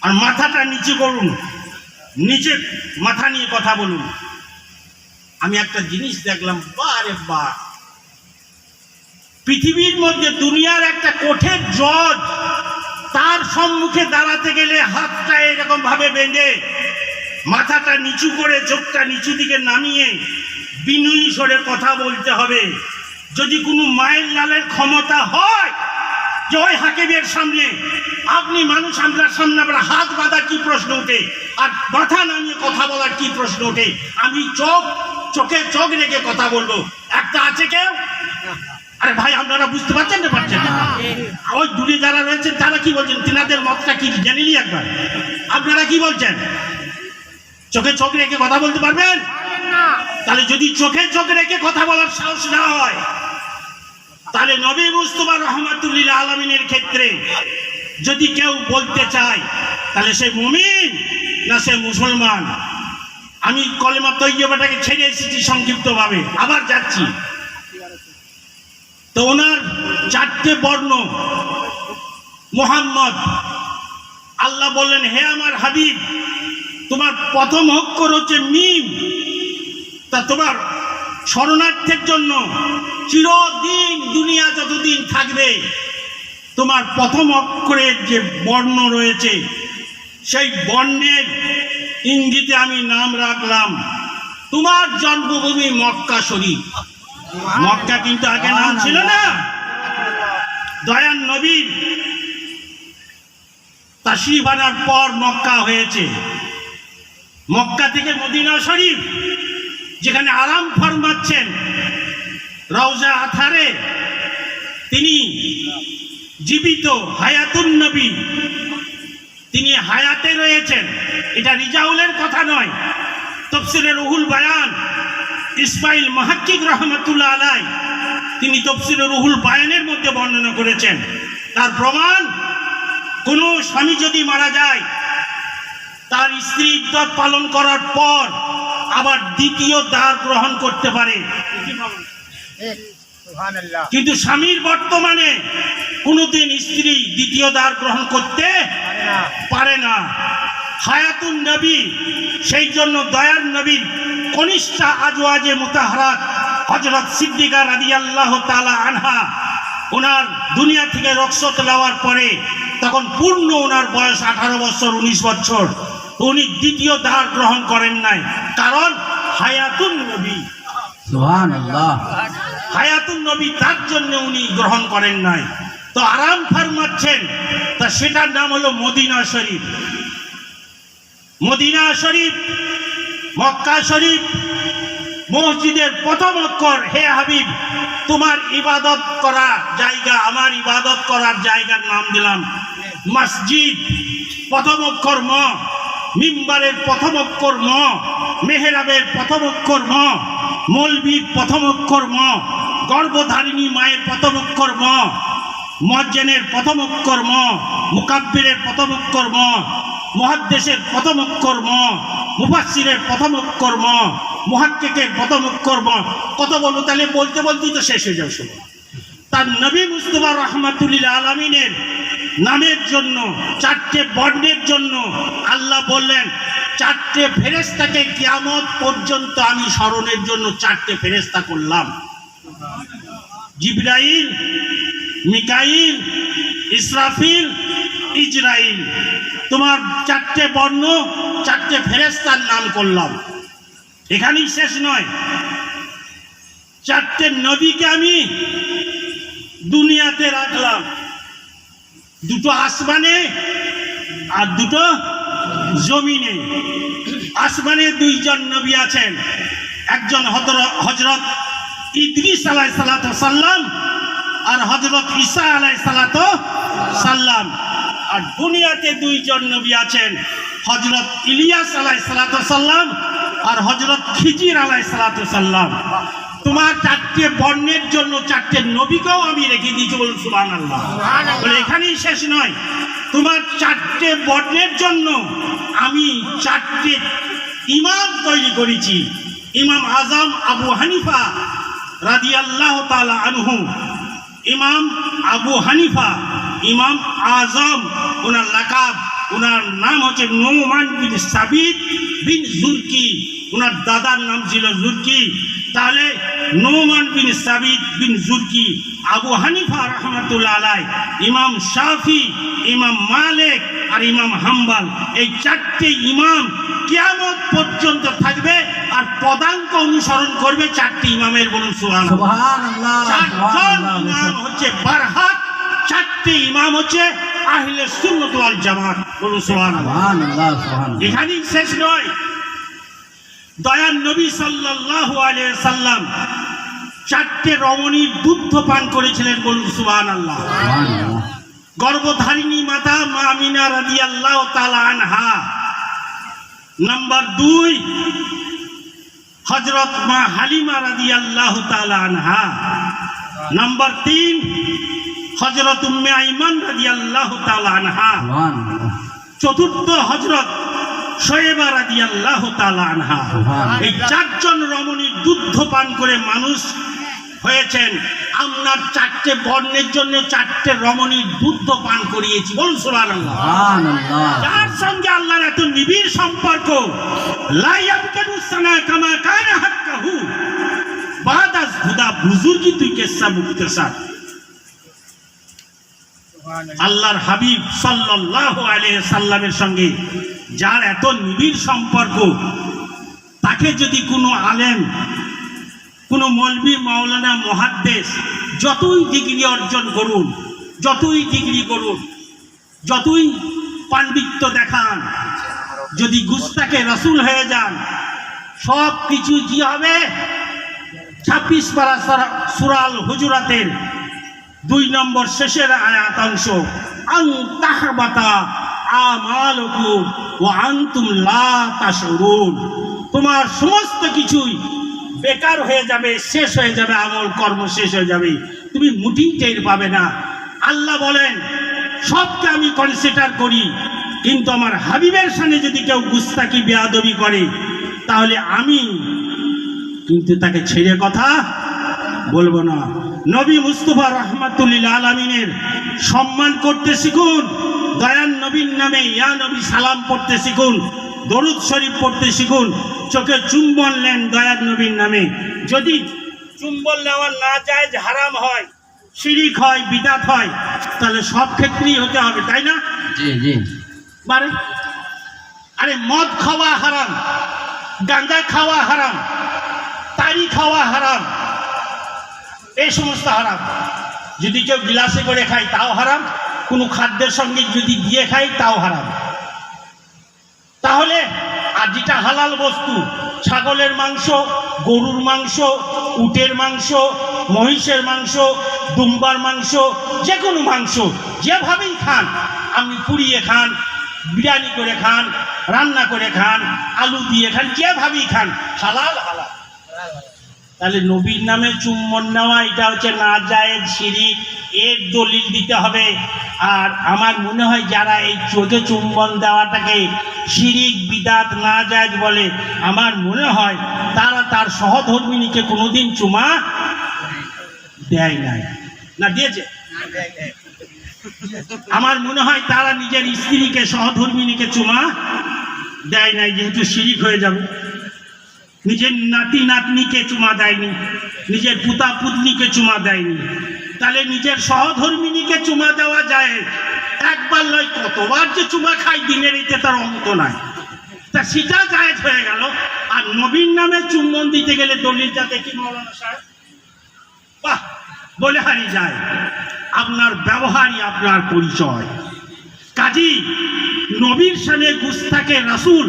আর মাথাটা নিচু করুন, নিচে মাথা নিয়ে কথা বলুন। আমি একটা জিনিস দেখলাম, বারে বা, পৃথিবীর মধ্যে দুনিয়ার একটা কোর্টের জজ তার সম্মুখে দাঁড়াতে গেলে হাতটা এরকম ভাবে বেঁধে মাথাটা নিচু করে চোখটা নিচু দিকে নামিয়ে বিনয়ী স্বরে কথা বলতে হবে। যদি কোনো মায়ের লালের ক্ষমতা হয় যে ওই হাকিমের সামনে আপনি মানুষ, আমরা সামনে আমরা হাত বাঁধা কি প্রশ্ন ওঠে, আর মাথা নামিয়ে কথা বলার কি প্রশ্ন ওঠে? আমি চোখে চোখ রেখে কথা বলবো, একটা আছে কেউ? আরে ভাই, আপনারা বুঝতে পারছেন না? পারছেন না? ওই দূরে যারা রয়েছেন তারা কি বলছেন, তিনাদের মতটা কি জেনে নি একবার। আপনারা কি বলছেন? চোখে চোখ রেখে কথা বলতে পারবেন? তাহলে যদি চোখে চোখ রেখে কথা বলার সাহস না হয়, তাহলে নবী মুস্তাফা রহমাতুল্লিল আলামিনের ক্ষেত্রে যদি কেউ বলতে চায়, তাহলে সে মুমিন না সে মুসলমান? আমি কলেমা তৈয়বাটাকে ছেড়ে এসেছি সংক্ষিপ্তভাবে, আবার যাচ্ছি। তো ওনার 4টে বর্ণ মুহাম্মদ, আল্লাহ বললেন, হে আমার হাবিব তোমার প্রথম অক্ষর হচ্ছে মিম। তা তোমার শরণার্থীর জন্য চিরদিন দুনিয়া যতদিন থাকবে তোমার প্রথম অক্ষরের যে বর্ণ রয়েছে সেই বর্ণের ইঙ্গিতে আমি নাম রাখলাম তোমার জন্মভূমি মক্কা শরীফ। মক্কা কিন্তু আগে নাম ছিল না। দয়ার নবীর তাশরীফ আনার পর মক্কা হয়েছে। মক্কা থেকে মদিনা শরীফ, যেখানে আরাম ফরমাচ্ছেন রওজা আথারে, তিনি জীবিত হায়াতুন নবী, তিনি হায়াতে রয়েছেন। এটা রিজাউলের কথা নয়, তাফসীরে রুহুল বায়ান ইসমাইল মুহাক্কিক রহমাতুল্লাহ আলাইহি তিনি তাফসীরে রুহুল বায়ানের মধ্যে বর্ণনা করেছেন। তার প্রমাণ, কোনো স্বামী যদি মারা যায় তার স্ত্রী ইদ্দত পালন করার পর আবার দ্বিতীয় দ্বার গ্রহণ করতে পারে, কিন্তু স্বামীর বর্তমানে কোনোদিন স্ত্রী দ্বিতীয় দ্বার গ্রহণ করতে পারে না। হায়াতুন নবী, সেই জন্য দয়ার নবীর কনিষ্ঠা আজওয়াজে মুতাহহারাত হযরত সিদ্দিকা রাদিয়াল্লাহু তাআলা আনহা, ওনার দুনিয়া থেকে রুখসত নেওয়ার পরে তখন পূর্ণ ওনার বয়স 18 বছর 19 বছর, উনি দ্বিতীয় দ্বার গ্রহণ করেন নাই, কারণ হায়াতুন নবী। সুবহানাল্লাহ। হায়াতুন নবী, তার জন্য উনি গ্রহণ করেন নাই। তো আরাম ফরমাচ্ছেন, তা সেটার নাম হলো মদিনা শরীফ। মদিনা শরীফ, মক্কা শরীফ, মসজিদের প্রথম অক্ষর হে হাবিব তোমার ইবাদত করা জায়গা, আমার ইবাদত করার জায়গার নাম দিলাম মসজিদ। প্রথম অক্ষর ম, মিম্বারের প্রথম অক্ষর ম, মেহরাবের প্রথম অক্ষর ম, মৌলবীর প্রথম অক্ষর ম, গর্ভধারিণী মায়ের প্রথম অক্ষর ম, মুয়াজ্জিনের প্রথম অক্ষর ম, মুকাব্বিরের প্রথম অক্ষর ম, মুহাদ্দিসের প্রথম অক্ষর ম, মুফাসসিরের প্রথম অক্ষর ম, মুহাক্কিকের প্রথম অক্ষর ম। কত বলবো, তাহলে বলতে বলতেই তো শেষ হয়ে যাবে সময়। তার নবী মুস্তাফা রাহমাতুল্লিল আলামিনের নামের জন্য, চারটে বর্ণের জন্য আল্লাহ বললেন চারটে ফেরেশতাকে কিয়ামত পর্যন্ত আমি স্মরণের জন্য চারটে ফেরেশতা করলাম। জিবরাইল, মিকাইল, ইসরাফিল, ইজরাইল। তোমার চারটে বর্ণ, চারটে ফেরেশতার নাম করলাম। এখানেই শেষ নয়, চারটে নবীকে আমি দুনিয়াতে রাখলাম, দুটো আসমানে আর দুটো জমিনে। আসমানে দুইজন নবী আছেন, একজন হযরত ইদ্রিস আলাইহিস সালাতু সাল্লাম আর হযরত ঈসা আলাইহিস সালাতু সাল্লাম। আর দুনিয়াতে দুইজন নবী আছেন, হযরত ইলিয়াস আলাইহিস সালাতু সাল্লাম আর হযরত খিজির আলাইহিস সালাতু সাল্লাম। তোমার চারটে বর্ণের জন্য চারটে নবীকেও আমি রেখে দিয়েছি, বলুন সুবহানাল্লাহ। বলে এখানেই শেষ নয়, তোমার চারটে বর্ণের জন্য আমি চারটে ইমাম তৈরি করেছি। ইমাম আজম আবু হানিফা রাদিয়াল্লাহু তাআলা আনহু, ইমাম আবু হানিফা, ইমাম আজম, ওনার লাকাব, ওনার নাম হচ্ছে নুমান বিন সাবিত বিন জুরকি। ওনার দাদার নাম ছিল জুরকি। তাহলে নুমান বিন সাবিত বিন জুরকি, আবু হানিফা রহমাতুল্লাহ আলাইহি, ইমাম শাফি, ইমাম মালিক আর ইমাম হাম্বল, এই চারটে ইমাম কিয়ামত পর্যন্ত থাকবে আর পদাঙ্ক অনুসরণ করবে চারটি ইমামের। বলুন সুবহানাল্লাহ। চারজন ইমাম হচ্ছে বারহাক, চারটি ইমাম হচ্ছে আহলে সুন্নাত ওয়াল জামাত। বলুন সুবহানাল্লাহ। এখানেই শেষ নয়, দয়ার নবী সাল্লাল্লাহু আলাইহি সাল্লাম চারটে রমণীর দুগ্ধ পান করেছিলেন। বলুন সুবহানাল্লাহ। গর্ভধারিণী মাতা মা আমিনা রাদিয়াল্লাহু তাআলা আনহা। নাম্বার 2 হযরত মা হালিমা রাদিয়াল্লাহু তাআলা আনহা। নাম্বার 3 হযরত উম্মে আইমান রাদিয়াল্লাহু তাআলা আনহা। চতুর্থ হযরত শোয়েবা রাদিয়াল্লাহু তাআলা আনহা। এই চারজন রমণীর দুগ্ধ পান করে মানুষ হয়েছেন। আপনার 4টে বর্ণের জন্য 4টে রমণীর দুধ পান করিয়েছি, বলুন সুবহানাল্লাহ। সুবহানাল্লাহ। যার সঙ্গে আল্লাহর এত নিবিড় সম্পর্ক, লা ইয়াবকাদু সানা কামা কানা হাক্কাহু বাদা খুদা বুজুর্গি তুই কেসা মুক্তসার। আল্লাহর হাবিব সাল্লাল্লাহু আলাইহি সাল্লামের সঙ্গে যার এত নিবিড় সম্পর্ক, তাকে যদি কোনো আলেম, কোনো মৌলবি, মাওলানা, মুহাদ্দিস যতই ডিগ্রি অর্জন করুন, যতই ডিগ্রি করুন, যতই পাণ্ডিত্য দেখান, যদি গুস্তাকে রাসূল হয়ে যান, সব কিছু কি হবে? 26 পারা সূরা আল হুজুরাতের 2 নম্বর শেষের আয়াতাংশ, আন তাহবাতা আমালুকুম ওয়া আনতুম লা তাশউরুন, তোমার সমস্ত কিছুই বেকার হয়ে যাবে, শেষ হয়ে যাবে, আমল কর্ম শেষ হয়ে যাবে, তুমি মুঠি টের পাবে না। আল্লাহ বলেন সবকে আমি কনসিডার করি, কিন্তু আমার হাবিবের সামনে যদি কেউ গুস্তাকি বেয়াদবি করে, তাহলে আমি কিন্তু তাকে ছেড়ে কথা বলবো না। নবী মুস্তাফা রাহমাতুল্লিল আলামিনের সম্মান করতে শিখুন, দয়ান নবীর নামে ইয়া নবী সালাম পড়তে শিখুন, দরুদ শরীফ পড়তে শিখুন, চোখে চুম্বন নেন দয়ার নবীর নামে। যদি চুম্বন নেওয়া না যায়, হারাম হয়, শিরিক হয়, বিদআত হয়, তাহলে সব ক্ষেত্রেই হতে হবে, তাই না? জি জি। মানে আরে মদ খাওয়া হারাম, গাঁজা খাওয়া হারাম, তারি খাওয়া হারাম, এই সমস্ত হারাম। যদি কেউ গ্লাসে করে খায় তাও হারাম, কোনো খাদ্যের সঙ্গে যদি দিয়ে খায় তাও হারাম। তাহলে আর যেটা হালাল বস্তু, ছাগলের মাংস, গরুর মাংস, উটের মাংস, মহিষের মাংস, দুম্বার মাংস, যে কোনো মাংস যেভাবেই খান, আপনি পুড়িয়ে খান, বিরিয়ানি করে খান, রান্না করে খান, আলু দিয়ে খান, যেভাবেই খান, হালাল হালাল। তাহলে নবীর নামে চুম্বন নেওয়া এটা হচ্ছে নাজায়েজ, শিরিক, এর দলিল দিতে হবে। আর আমার মনে হয় যারা এই চোখে চুম্বন দেওয়াটাকে শিরিক, বিদআত, নাজায়েজ বলে, আমার মনে হয় তারা তার সহধর্মিনীকে কোনোদিন চুমা দেয় নাই, না দিয়েছে? আমার মনে হয় তারা নিজের স্ত্রীকে, সহধর্মিনীকে চুমা দেয় নাই, যেহেতু শিরিক হয়ে যাবে। নিজের নাতি নাতনিকে চুমা দেয়নি, নিজের পুতা পুতনিকে চুমা দেয়নি, তাহলে নিজের সহধর্মিনীকে চুমা দেওয়া যায়। একবার নয়, কতবার যে চুমা খাই দিনের, এতে তার অন্ত নাই, তা সেটা জায়েজ হয়ে গেল। আর নবীর নামে চুম্বন দিতে গেলে দলিলটা দেখি মৌলানা সাহেব, বাহ, বলে হারি যায়। আপনার ব্যবহারই আপনার পরিচয়। কাজী নবীর সামনে গুস্তাকে রাসূল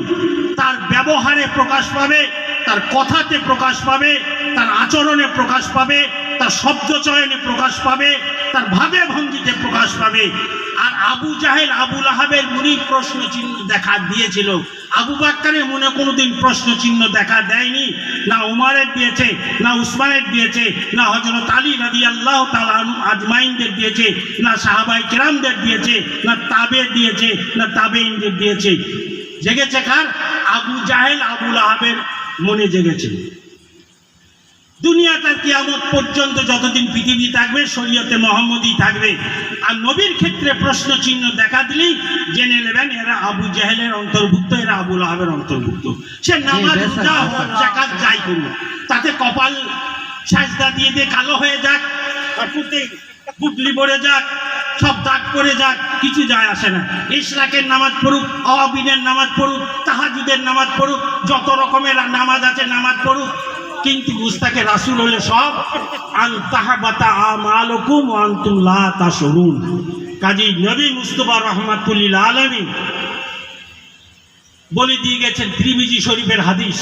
তার ব্যবহারে প্রকাশ পাবে, তার কথাতে প্রকাশ পাবে, তার আচরণে প্রকাশ পাবে, তার শব্দ চয়নে প্রকাশ পাবে, তার ভাবে ভঙ্গিতে প্রকাশ পাবে। আর আবু জাহেল, আবু লাহাবের মনে প্রশ্ন চিহ্ন দেখা দিয়েছিল, আবু বাক্কারের মনে কোনোদিন প্রশ্ন চিহ্ন দেখা দেয়নি। না উমারের দিয়েছে, না উসমানের দিয়েছে, না হযরত আলী রাদিয়াল্লাহু তাআলা আনহু আজমাইনদের দিয়েছে, না সাহাবায়ে কেরামদের দিয়েছে, না তাবে দিয়েছে, না তাবেঈনদের দিয়েছে। জেগেছে কার? আবু জাহেল, আবু লাহাবের মনে জেগেছে। দুনিয়াটা কিয়ামত পর্যন্ত যতদিন পৃথিবী থাকবে, শরীয়তে মুহাম্মদী থাকবে। আর নবীর ক্ষেত্রে প্রশ্ন চিহ্ন দেখা দিলেই জেনে নেবেন এরা আবু জাহেলের অন্তর্ভুক্ত, এরা আবু লাহাবের অন্তর্ভুক্ত। সে নামাজ, রোজা, হজ, যাকাত যাই করুক, তাতে কপাল সাজদা দিয়ে দিয়ে কালো হয়ে যাক, আর পুটলি পড়ে যাক, সব দাগ পড়ে যাক, কিছু যায় আসে না। ইশরাকের নামাজ পড়ুক, আওয়াবিনের নামাজ পড়ুক, তাহাজ্জুদের নামাজ পড়ুক, যত রকমের নামাজ আছে নামাজ পড়ুক, কিন্তু গুস্তাকে রাসূল হলে সব আন তাহবাতা আমালুকুম ওয়া আনতুম লা তাশউরুন। কাজী নবী মুস্তাফা রাহমাতুল্লিল আলামিন বলে দিয়ে গেছেন তিরমিজি শরীফের হাদিস,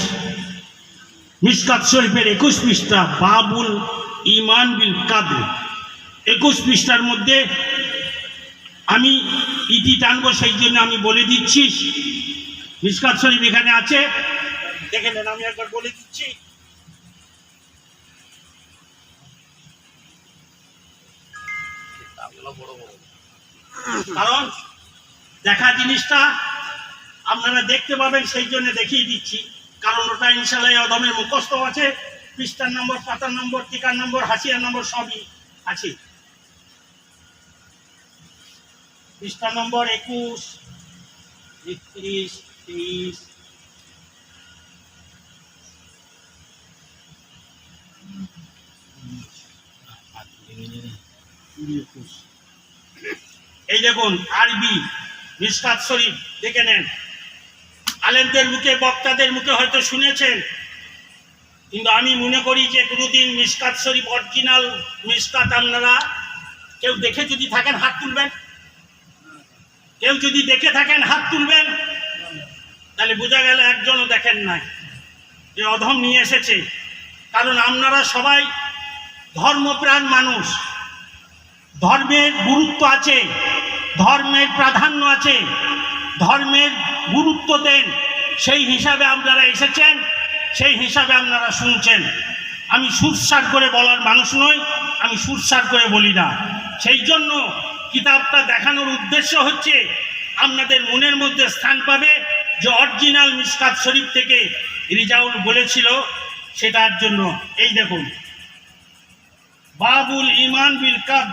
মিশকাত শরীফের 21 পৃষ্ঠা, বাবুল ঈমান বিল কাদর, 21 পৃষ্ঠার মধ্যে আমি ইতি টানবো, সেই জন্য আমি বলে দিচ্ছি। মিশকাত শরীফ এখানে আছে, দেখে নেন, আমি একবার বলে দিচ্ছি। কারণ দেখা জিনিসটা আপনারা দেখতে পাবেন, সেই জন্য দেখিয়ে দিচ্ছি। কারণ ওটা ইনশাআল্লাহ অদমের মুখস্থ আছে, পৃষ্ঠার নম্বর, পাতার নম্বর, টিকার নম্বর, হাসিয়ার নম্বর সবই আছে। পৃষ্ঠা নম্বর 21, 31, 23। এই দেখুন আরবি মিশকাত শরীফ দেখে নেন। আলেমদের মুখে, বক্তাদের মুখে হয়তো শুনেছেন, কিন্তু আমি মনে করি যে কোনোদিন মিশকাত শরীফ অরিজিনাল মিশকাত আপনারা কেউ দেখে যদি থাকেন হাত তুলবেন। কেউ যদি দেখে থাকেন হাত তুলবেন, তাহলে বোঝা গেল একজনও দেখেন নাই, যে অধম নিয়ে এসেছে। কারণ আপনারা সবাই ধর্মপ্রাণ মানুষ, ধর্মের গুরুত্ব আছে, ধর্মের প্রাধান্য আছে, ধর্মের গুরুত্ব দেন, সেই হিসাবে আপনারা এসেছেন, সেই হিসাবে আপনারা শুনছেন। আমি সুরসার করে বলার মানুষ নই, আমি সুরসার করে বলি না। সেই জন্য কিতাবটা দেখানোর উদ্দেশ্য হচ্ছে আপনাদের মনের মধ্যে স্থান পাবে যে অরিজিনাল মিশকাত শরীফ থেকে রিজাউল বলেছিল, সেটার জন্য। এই দেখুন, বাবুল ইমান বিল কাদ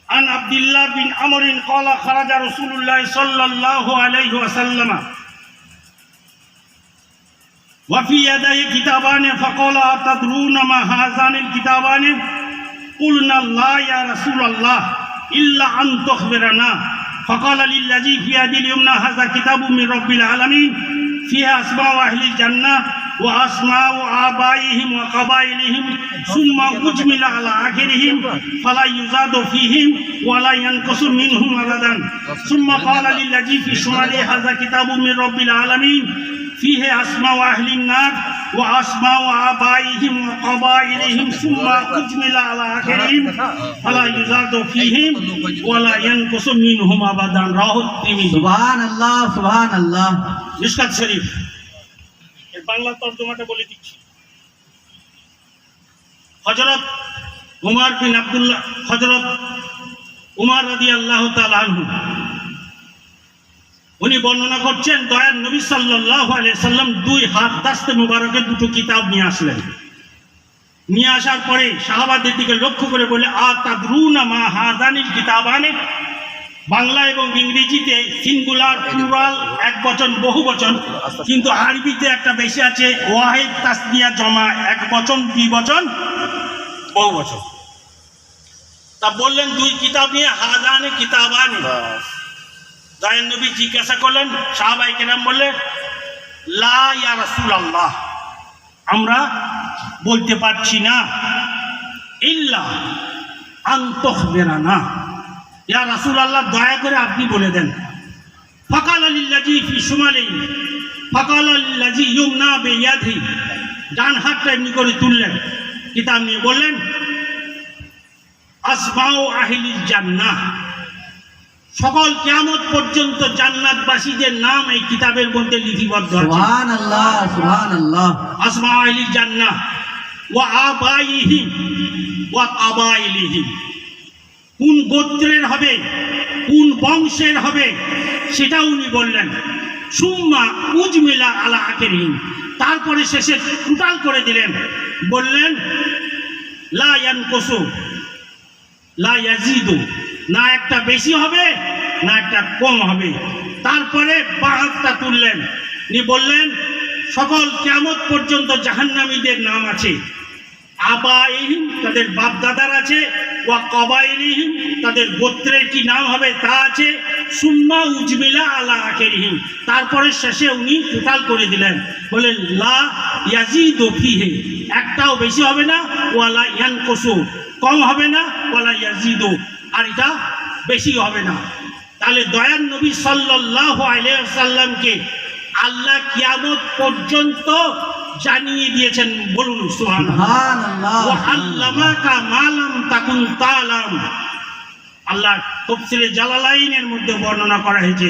عن عبد الله بن عمرو قال خرج رسول الله صلى الله عليه وسلم وفي يديه كتابان فقال أتدرون ما هذان الكتابان قلنا لا يا رسول الله إلا أن تخبرنا فقال للذي في يد اليمنى هذا كتاب من رب العالمين فيها أسماء أهل الجنة وأسماء آبائهم وقبائلهم ثم أجمل على آخرهم فلا يزاد فيهم ولا ينقص منهم أبدا ثم قال للذي في شماله هذا كتاب من رب العالمين فيه أسماء أهل النار وأسماء آبائهم وقبائلهم ثم أجمل على آخرهم فلا يزاد فيهم ولا ينقص منهم أبدا رواه الترمذي সুবহানাল্লাহ, সুবহানাল্লাহ। মিশকাত শরীফ এর বাংলা তর্জমাটা বলে দিচ্ছি। হযরত উমর বিন আব্দুল্লাহ, হযরত উমর রাদিয়াল্লাহু তাআলা আনহু, উনি বর্ণনা করছেন দয়ার নবী সাল্লাল্লাহু আলাইহি সাল্লাম দুই হাত দাস্তে মুবারকে দুটো কিতাব নিয়ে আসলেন। নিয়ে আসার পরে সাহাবাদের দিকে লক্ষ্য করে বলে, আতাদরুনা মা হাযানিল কিতাবানি। বাংলা এবং ইংরেজিতে সিঙ্গুলার, প্লুরাল, এক বচন, বহু বচন, কিন্তু আরবিতে একটা বেশি আছে ওয়াহিদ তাসনিয়া জমা, এক বচন, দ্বিবচন, বহু বচন। তা বললেন দুই কিতাব নিয়ে, হাযানে কিতাবানি। দয়ার নবী জিজ্ঞাসা করলেন, সাহাবায়ে কেরাম বললেন, লা ইয়া রাসূলুল্লাহ, আমরা বলতে পারছি না, ইল্লা আন তুখবিরানা, ইয়া রাসূলুল্লাহ দয়া করে আপনি বলে দেন। ফাকালা লিল্লাযী ফি শুমালিহি, ফাকালা লিল্লাযী ইউমনা বিয়াদিহি, ডান হাতটা এমনি করে তুললেন, কিতাব নিয়ে বললেন, আসমাউ আহলিল জান্নাহ, সকল কিয়ামত পর্যন্ত জান্নাতবাসীদের নাম এই কিতাবের মধ্যে লিপিবদ্ধ আছে। সুবহানাল্লাহ, সুবহানাল্লাহ। আসমাউ আহলিল জান্নাহ ওয়া আবাইহিম ওয়া কাবাইলিহিম, কোন গোত্রের হবে, কোন বংশের হবে, সেটা উনি বললেন। সুম্মা উজমিলা আলা আখিরিহিম, তারপরে শেষে টোটাল করে দিলেন, বললেন লা ইয়ানকুসু লা ইয়াজিদু, না একটা বেশি হবে না একটা কম হবে। তারপরে বাহাতটা তুললেন, উনি বললেন সকল কিয়ামত পর্যন্ত জাহান্নামীদের নাম আছে, আবাইহিম তাদের বাপ দাদার আছে, ওয়া কবাইলিহিম তাদের গোত্রের কি নাম হবে তা আছে, সুম্মা উজমিলা আলা আখিরিহিম, তারপরে শেষে উনি টোটাল করে দিলেন, বলেন লা ইয়াজিদু ফিহি, একটাও বেশি হবে না, ওয়ালা ইয়ানকুসু কম হবে না, ওয়ালা ইয়াজিদু আর এটা বেশি হবে না। তাহলে দয়ার নবী সাল্লাল্লাহু আলাইহি ওয়াসাল্লামকে আল্লাহ কিয়ামত পর্যন্ত জানিয়ে দিয়েছেন, বলুন সুবহানাল্লাহ। ওয়া আল্লামাকা মা লাম তাকুন তা'লাম, আল্লাহ তাফসীরে জালালাইনের মধ্যে বর্ণনা করা হয়েছে,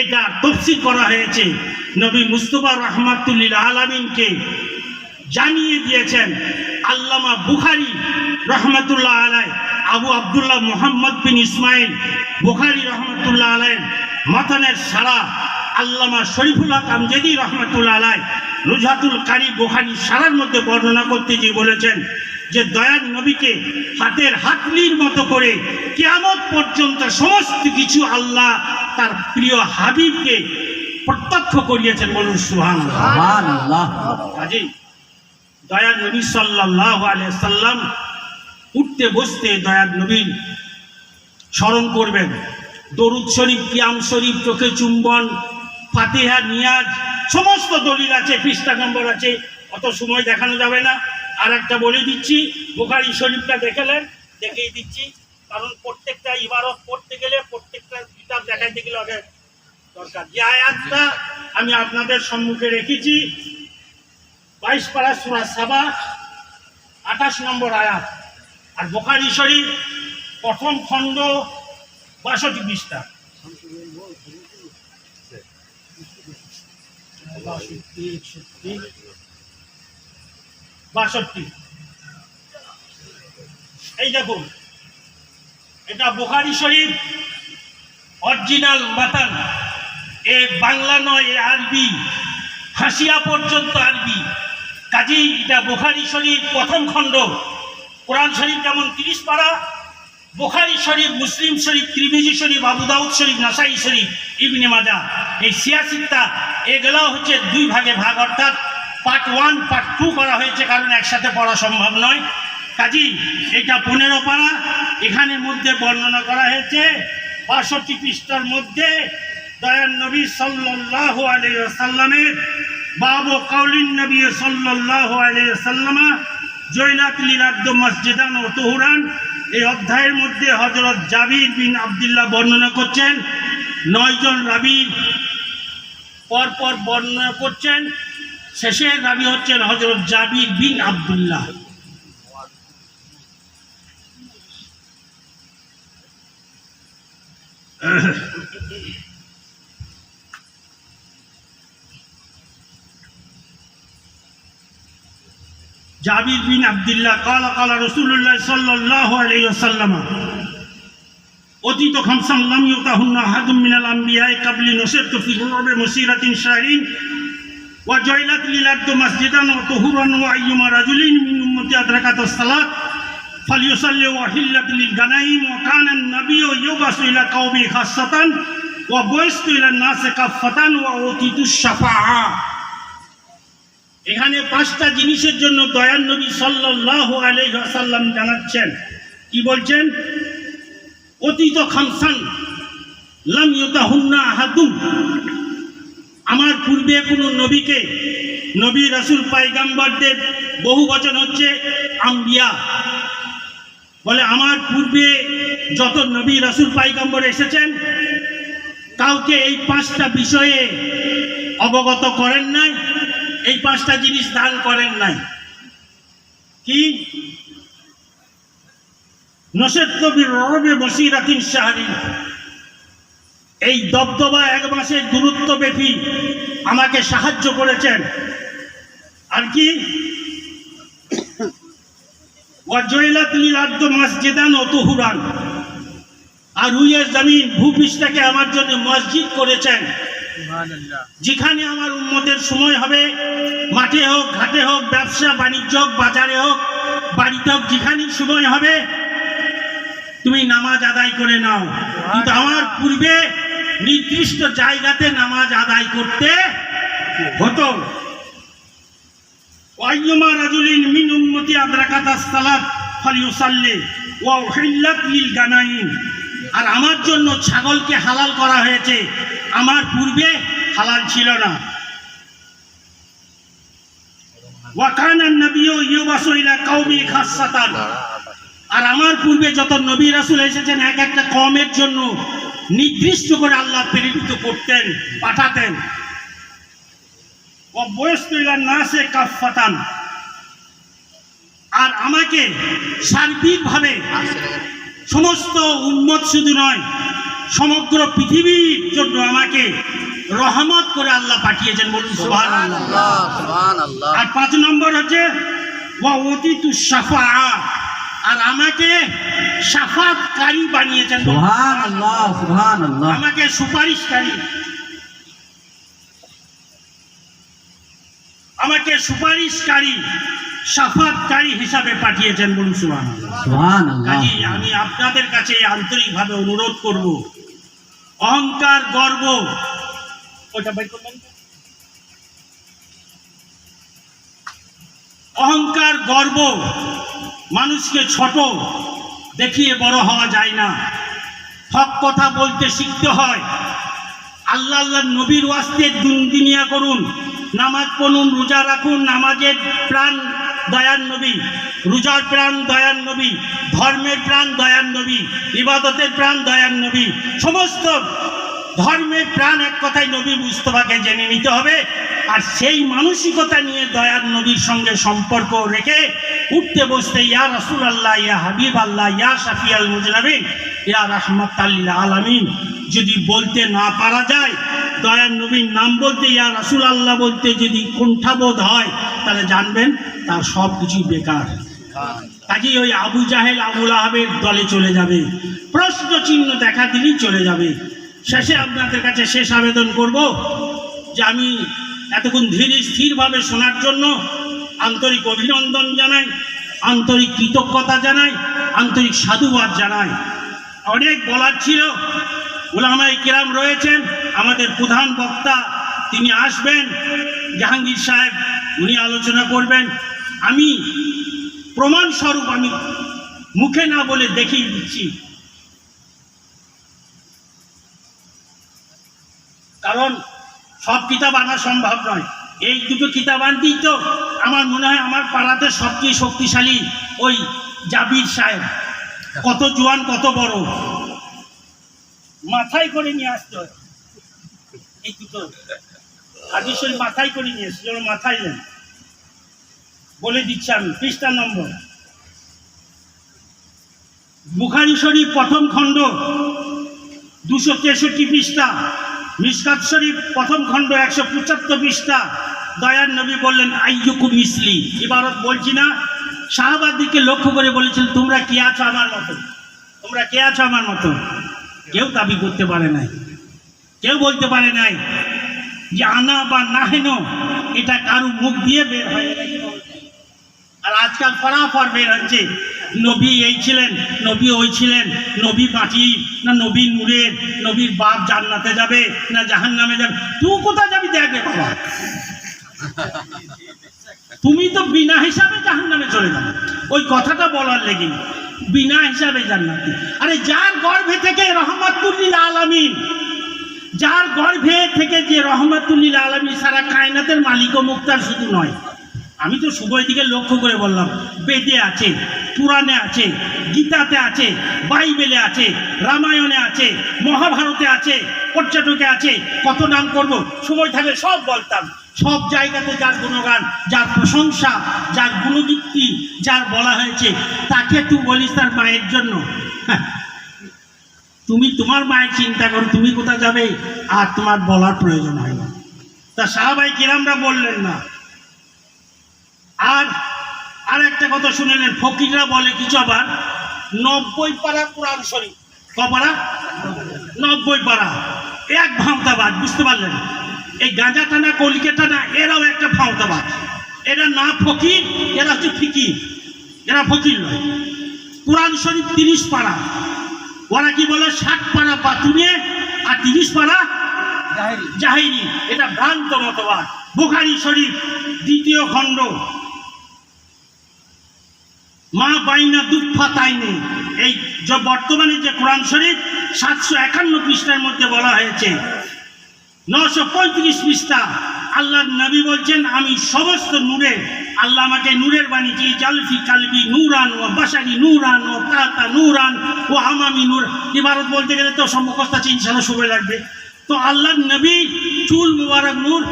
এটা তাফসীর করা হয়েছে, নবী মুস্তাফা রাহমাতুল লিল আলামিনকে জানিয়ে দিয়েছেন। আল্লামা বুখারী রহমাতুল্লাহ আলাইহি, আবু আব্দুল্লাহ মুহাম্মদ বিন ইসমাইল বুখারী রহমাতুল্লাহ আলাইহি মাতানের সারা, আল্লামা শরীফুল হক আমজাদি রহমাতুল্লাহ আলাইহি নুজহাতুল কারি বুখারী সারার মধ্যে বর্ণনা করতে গিয়ে বলেছেন যে দয়ার নবীকে হাতের হাতলির মতো করে কিয়ামত পর্যন্ত সমস্ত কিছু আল্লাহ তার প্রিয় হাবিবকে প্রত্যক্ষ করিয়েছেন। বলুন সুবহানাল্লাহ। সুবহানাল্লাহ। কাজেই দয়ার নবী সাল্লাল্লাহু আলাইহি সাল্লাম উঠতে বসতে দয়ার নবীর স্মরণ করবেন। দরুদ শরীফ, কিয়াম শরীফ, চোখে চুম্বন, ফাতিহা, নিয়াজ, সমস্ত দলিল আছে, পৃষ্ঠা নম্বর আছে, অত সময় দেখানো যাবে না। আর একটা বলে দিচ্ছি, বুখারী শরীফটা দেখিয়ে দিচ্ছি, কারণ প্রত্যেকটা ইবারত পড়তে গেলে প্রত্যেকটা কিতাব দেখাইতে গেলে অনেক দরকার। যে আয়াতটা আমি আপনাদের সম্মুখে রেখেছি 22 পারা সূরা সাবা 28 নম্বর আয়াত, আর বুখারী শরীফ প্রথম খণ্ড 62 পৃষ্ঠা। এই দেখুন, এটা বুখারী শরীফ অরিজিনাল মাতান, এ বাংলা নয়, এ আরবি, হাসিয়া পর্যন্ত আরবি। কাজেই এটা বুখারী শরীফ প্রথম খণ্ড। কোরআন শরীফ যেমন 30 পারা, বুখারী শরীফ, মুসলিম শরীফ, তিরমিজি শরীফ, আবু দাউদ শরীফ, নাসাই শরীফ, ইবনে মাজাহ, এই 86টা এগুলো হচ্ছে 2 ভাগে ভাগ, অর্থাৎ পার্ট 1 পার্ট 2 করা হয়েছে, কারণ একসাথে পড়া সম্ভব নয়। কাজেই এটা 15 পারা, এখানে মধ্যে বর্ণনা করা হয়েছে 62 পৃষ্ঠার মধ্যে দয়ার নবী সাল্লাল্লাহু আলাইহি ওয়াসাল্লামের বাবু কাউলিন নবী সাল্লাল্লাহু আলাইহি ওয়াসাল্লাম জয়নাত লিলাদ্দ মসজিদান ও তুহুরান, এই অধ্যায়ের মধ্যে হযরত জাবির বিন আব্দুল্লাহ বর্ণনা করছেন। 9 জন রাবী পরপর বর্ণনা করছেন, শেষের রাবী হচ্ছেন হযরত জাবির বিন আব্দুল্লাহ। জাবির বিন আব্দুল্লাহ قال قال رسول الله صلى الله عليه وسلم অতীত খামসান লাম ইউতাহুন্না আহাদুম মিনাল আম্বিয়া ক্বাবলি নুসিরতু ফি রুবি মুসিরাতিন শাহরিন ওয়া জয়লাত লিল আরদি মাসজিদান ওয়া তুহুরান ওয়া আইয়ুমা রাজুলিন মিন উম্মতি আদরাকাতাস সালাত ফালিয়ুসাল্লি ওয়া হিল্লাত লিল গানাইম ওয়া কানা আন-নাবিয়্যু ইউবাসু ইলা কওমি খাসসাতান ওয়া বুইসতু ইলা নাসি কাফফাতান ওয়া উতিতুশ শাফাআ। এখানে 5টা জিনিসের জন্য দয়ার নবী সাল্লাল্লাহু আলাইহি ওয়াসাল্লাম জানাচ্ছেন। কি বলছেন? অতীত খামসান লাম ইউতাহুন্না আহাদুম, আমার পূর্বে কোনো নবীকে, নবী রাসূল পয়গম্বরদের বহু বচন হচ্ছে আম্বিয়া, বলে আমার পূর্বে যত নবী রাসূল পয়গম্বর এসেছেন কাউকে এই 5টা বিষয়ে অবগত করেন নাই, এই 5টা জিনিস দান করেন নাই। কি? নসিরতু বিরুবি মুসিরাতিন শাহরিন, এই দবদবা 1 মাসের দূরত্ব ব্যাপী আমাকে সাহায্য করেছেন। আর কি? ওয়া জয়লাত লিল আরদি মাসজিদান ওয়া তুহুরান, আর রুয়ে জমিন ভূপৃষ্ঠটাকে আমার জন্য মসজিদ করেছেন। যেখানে আমার উম্মতের সময় হবে, মাঠে হোক, ঘাটে হোক, ব্যবসা বাণিজ্য হোক, বাজারে হোক, বাড়িতে হোক, যেখানেই সময় হবে তুমি নামাজ আদায় করে নাও। কিন্তু আমার পূর্বে নির্দিষ্ট জায়গাতে নামাজ আদায় করতে হতো। ওয়াইয়ুমা রাজুলিন মিন উম্মতি আদরাকাতাস সালাত ফালিয়ুসাল্লি ওয়া উহিল্লাত লিল গানাইম, আর আমার জন্য ছাগলকে হালাল করা হয়েছে, আমার পূর্বে হালাল ছিল না। ওয়া কানা আন-নাবিয়্যু ইউবাসু ইলা কওমি খাসসাতান, আর আমার পূর্বে যত নবী রাসূল এসেছেন এক একটা কওমের জন্য নির্দিষ্ট করে আল্লাহ প্রেরিত করতেন, পাঠাতেন। ওয়া বুইসতু ইলা নাসি কাফফাতান, আর আমাকে সার্বিকভাবে সমস্ত উম্মত শুধু নয় সমগ্র পৃথিবীর জন্য আমাকে রহমত করে আল্লাহ পাঠিয়েছেন। বলুন সুবহানাল্লাহ, সুবহানাল্লাহ। আর 5 নম্বর হচ্ছে ওয়া উতিতুশ শাফাআ, আর আমাকে শাফাতকারী বানিয়েছেন। সুবহানাল্লাহ, সুবহানাল্লাহ। আমাকে সুপারিশকারী। আমাকে সুপারিশকারী শাফাতকারী হিসাবে পাঠিয়েছেন। বলুন সুবহানাল্লাহ। সুবহানাল্লাহ। কাজী আমি আপনাদের কাছে আন্তরিকভাবে অনুরোধ করব, অহংকার গর্ব ওটা বাই করবেন। অহংকার গর্ব মানুষকে ছোট দেখিয়ে বড় হওয়া যায় না। হক কথা বলতে শিখতে হয়। আল্লাহ আল্লাহ নবীর ওয়াস্তে দুনিয়া করুন, নামাজ পড়ুন, রোজা রাখুন। নামাজের প্রাণ দয়ার নবী, রোজার প্রাণ দয়ার নবী, ধর্মের প্রাণ দয়ার নবী, ইবাদতের প্রাণ দয়ার নবী। সমস্ত ধর্মের প্রাণ এক কথায় নবী মুস্তাফাকে জেনে নিতে হবে। আর সেই মানসিকতা নিয়ে দয়ার নবীর সঙ্গে সম্পর্ক রেখে উঠতে বসতে ইয়া রাসূলুল্লাহ, ইয়া হাবিব আল্লাহ, ইয়া শাফিয়াল মুজনাবিন, ইয়া রাহমাতাল লিল আলামিন যদি বলতে না পারা যায়, দয়ার নবীর নাম বলতে ইয়া রাসূলুল্লাহ বলতে যদি কুণ্ঠাবোধ হয়, তাহলে জানবেন তার সব কিছুই বেকার। কাজেই ওই আবু জাহেল আবুল আহাবের দলে চলে যাবে, প্রশ্ন চিহ্ন দেখা দিলেই চলে যাবে। শেষে আপনাদের কাছে শেষ আবেদন করব যে আমি এতক্ষণ ধীর স্থিরভাবে শোনার জন্য আন্তরিক অভিনন্দন জানাই, আন্তরিক কৃতজ্ঞতা জানাই, আন্তরিক সাধুবাদ জানাই। অনেক বলার ছিল, উলামায়ে কেরাম রয়েছেন, আমাদের প্রধান বক্তা তিনি আসবেন, জাহাঙ্গীর সাহেব, উনি আলোচনা করবেন। আমি প্রমাণস্বরূপ আমি মুখে না বলে দেখিয়ে দিচ্ছি, কারণ সব কিতাব আনা সম্ভব নয়। এই দুটো কিতাব আনতেই তো আমার মনে হয় আমার পাড়াতে সবচেয়ে শক্তিশালী ওই জাবির সাহেব। কত জোয়ান, কত বড়, মাথায় করে নিয়ে আসতে হয়। এই দুটো হাদিস শরীফ মাথায় করে নিয়ে এসেছিল, মাথায় নেন। বলে দিচ্ছি আমি, পৃষ্ঠা নম্বর বুখারী শরীফ প্রথম খণ্ড 263 পৃষ্ঠা, মিশকাত শরীফ প্রথম খণ্ড 175 পৃষ্ঠা। দয়ার নবী বললেন আইয়ুকুম মিসলি। ইবারত বলছি না, সাহাবাদিকে লক্ষ্য করে বলেছেন তোমরা কে আছো আমার মতো, তোমরা কে আছো আমার মতো। কেউ দাবি করতে পারে নাই, কেউ বলতে পারে নাই যে আনা বা নাহেন এটা কারো মুখ দিয়ে বের হয়। আর আজকাল ফরাফর বের হচ্ছে নবী এই ছিলেন, নবী ওই ছিলেন, নবী মাটি না নবী নূরের, নবীর বাপ জান্নাতে যাবে না জাহান্নামে যাবে। তুই কোথায় যাবি দেখবে বাবা, তুমি তো বিনা হিসাবে জাহান্নামে চলে যাবে। ওই কথাটা বলার লেগে বিনা হিসাবে জান্নাতে। আরে যার গর্ভে থেকে রহমাতুল লিল আলামিন, যার গর্ভে থেকে যে রহমাতুল লিল আলামিন সারা কায়নাতের মালিক ও মুক্তার শুধু নয়। আমি তো শুভের দিকে লক্ষ্য করে বললাম, বেদে আছে, পুরাণে আছে, গীতাতে আছে, বাইবেলে আছে, রামায়ণে আছে, মহাভারতে আছে, পর্যটকে আছে। কত নাম করব, সময় থাকলে সব বলতাম। সব জায়গাতে যার গুণগান, যার প্রশংসা, যার গুণকীর্তি, যার বলা হয়েছে, তাকে তুই বলিস তার মায়ের জন্য। তুমি তোমার মায়ের চিন্তা করো, তুমি কোথায় যাবে আর তোমার বলার প্রয়োজন হয় না। তা সাহাবায়ে কেরামরা বললেন না। আর একটা কথা শুনলেন, ফকিররা বলে কিছু আবার 90 পারা কোরআন শরীফ। ক পারা? 90 পারা। এক ভাঁওতাবাজ, বুঝতে পারলেন? এই গাঁজা টানা, কলিকে টানা, এরাও একটা ভাঁওতাবাজ। এরা না ফকির, এরা হচ্ছে ফিকির, এরা ফকির নয়। কোরআন শরীফ 30 পারা, ওরা কি বলে 60 পারা বাতুনে আর 30 পারা জাহিরি। এটা ভ্রান্ত মতবাদ। বুখারী শরীফ 2য় খণ্ড, মা বাইনা দুঃফা তাইনে, এই যে বর্তমানে যে কোরআন শরীফ 751 পৃষ্ঠার মধ্যে বলা হয়েছে, 935 পৃষ্ঠা। আল্লাহর নবী বলছেন আমি সমস্ত নূরের, আল্লাহ আমাকে নূরের বানিয়েছি। জালফি কালবি নূরান ও বাসারি নূরান ও তাতা নূরান ও আমামি নূর। ইবারত বলতে গেলে তো সম্মুখস্থ আছে, ইনশাআল্লাহ সময় লাগবে। তো আল্লাহর নবী চুল মুবারক নূর,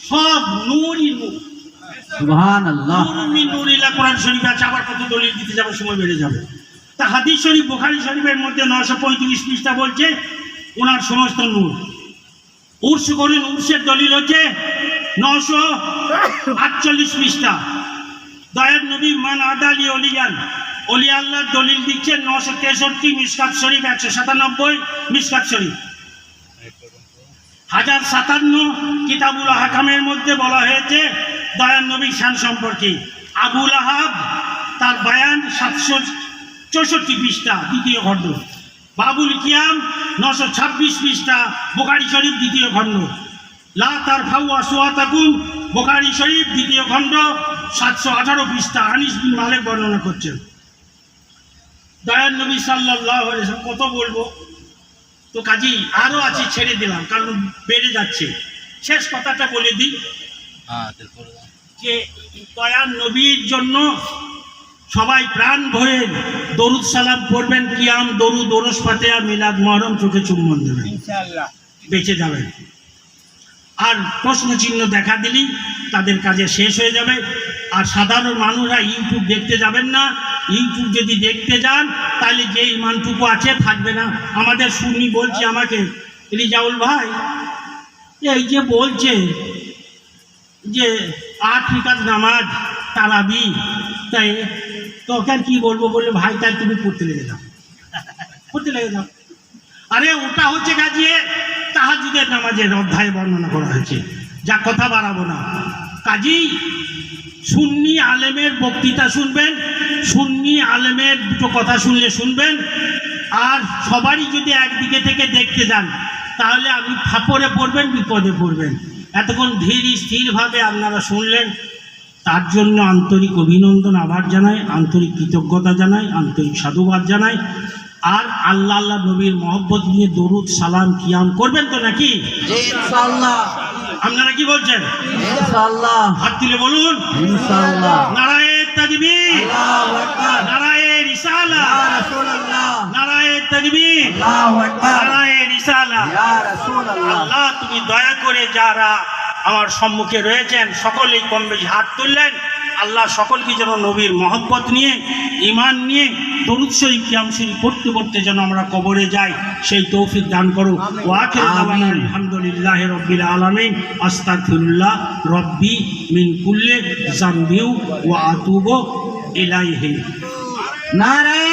সব নূরই নূর। সুবহানাল্লাহ। নূরিল্লাহ কোরআন শরীফে আছে, আবার কত দলিল দিতে যাবো, সময় বেড়ে যাবে। তা হাদিস শরীফ বুখারী শরীফের মধ্যে 935 পৃষ্ঠা বলছে ওনার সমস্ত নূর। উর্স করেন, উর্সের দলিল হচ্ছে 948 পৃষ্ঠা। দয়ার নবী মান আদালি অলিয়ান, অলি আল্লাহর দলিল দিচ্ছেন 963। মিশকাত শরীফ 197, মিশকাত শরীফ 1057। কিতাবুল আহকামের মধ্যে বলা হয়েছে দয়ার নবীর শান সম্পর্কে। আবুল আহাব তার বয়ান 764 পৃষ্ঠা, দ্বিতীয় খণ্ড। বাবুল কিয়াম 926 পৃষ্ঠা, বুখারী শরীফ দ্বিতীয় খণ্ড। লা তারফাউ আসওয়াতাকুম, বুখারী শরীফ দ্বিতীয় খণ্ড 718 পৃষ্ঠা। আনিস বিন মালিক বর্ণনা করছেন। দয়ার নবী সাল্লাল্লাহু আলাইহি ওয়াসাল্লাম, কত বলবো, তো কাজী আরও আছে, ছেড়ে দিলাম কারণ বেড়ে যাচ্ছে। শেষ কথাটা বলে দিই যে দয়ার নবীর জন্য সবাই প্রাণ ভরে দরুদ সালাম পড়বেন, কিয়াম, দরুদ, ওরস ফাতিহা, মিলাদ, মুহররম, চোখে চুম্বন দেবেন, ইনশাআল্লাহ বেঁচে যাবেন। আর প্রশ্ন চিহ্ন দেখা দিলেই তাদের কাজে শেষ হয়ে যাবে। আর সাধারণ মানুষরা ইউটিউব দেখতে যাবেন না। ইউটিউব যদি দেখতে যান তাহলে যে ইমানটুকু আছে থাকবে না। আমাদের সুন্নি বলছে আমাকে, রিজাউল ভাই এই যে বলছে যে 8 রাকাত নামাজ তারাবি, তাই তোকে কি বলবো, বলে ভাই তাই তুমি পড়তে লেগে যাও, পড়তে লেগে যাও। আরে ওটা হচ্ছে গাজিয়ে তাহাজ্জুদের নামাজের অধ্যায়ে বর্ণনা করা হয়েছে, যা কথা বাড়াবো না। কাজী সুন্নি আলেমের বক্তৃতা শুনবেন, সুন্নি আলেমের দুটো কথা শুনলে শুনবেন। আর সবারই যদি একদিকে থেকে দেখতে যান তাহলে আপনি ফাপড়ে পড়বেন, বিপদে পড়বেন। এতক্ষণ ধীর স্থিরভাবে আপনারা শুনলেন, তার জন্য আন্তরিক অভিনন্দন আবার জানাই, আন্তরিক কৃতজ্ঞতা জানাই, আন্তরিক সাধুবাদ জানাই। আর আল্লাহ আল্লাহ নবীর মহব্বত নিয়ে দরুদ সালাম কিয়াম করবেন তো নাকি? ইনশাআল্লাহ। আপনারা কি বলছেন? ইনশাআল্লাহ। হাত তুলে বলুন ইনশাআল্লাহ। নারায়ে তাকবীর, আল্লাহু আকবার। নারায়ে রিসালাহ, ইয়া রাসূলুল্লাহ। নারায়ে তাকবীর, আল্লাহু আকবার। নারায়ে রিসালাহ। ইয়া রাসূলুল্লাহ। আল্লাহ তুমি দয়া করে যারা আমার সম্মুখে রয়েছেন সকলেই কম বেশি হাত তুললেন, আল্লাহ সকলকে যেন নবীর মহব্বত নিয়ে, ঈমান নিয়ে দরুদ শরীফ, কিয়াম শরীফ পড়তে পড়তে যেন আমরা কবরে যাই, সেই তৌফিক দান করো। ওয়া আখিরু দাওয়ানা আলহামদুলিল্লাহি রাব্বিল আলামিন। আস্তাগফিরুল্লাহ রব্বি মিন কুল্লি যামবি ওয়া আতুবু ইলাইহি। নারায়ে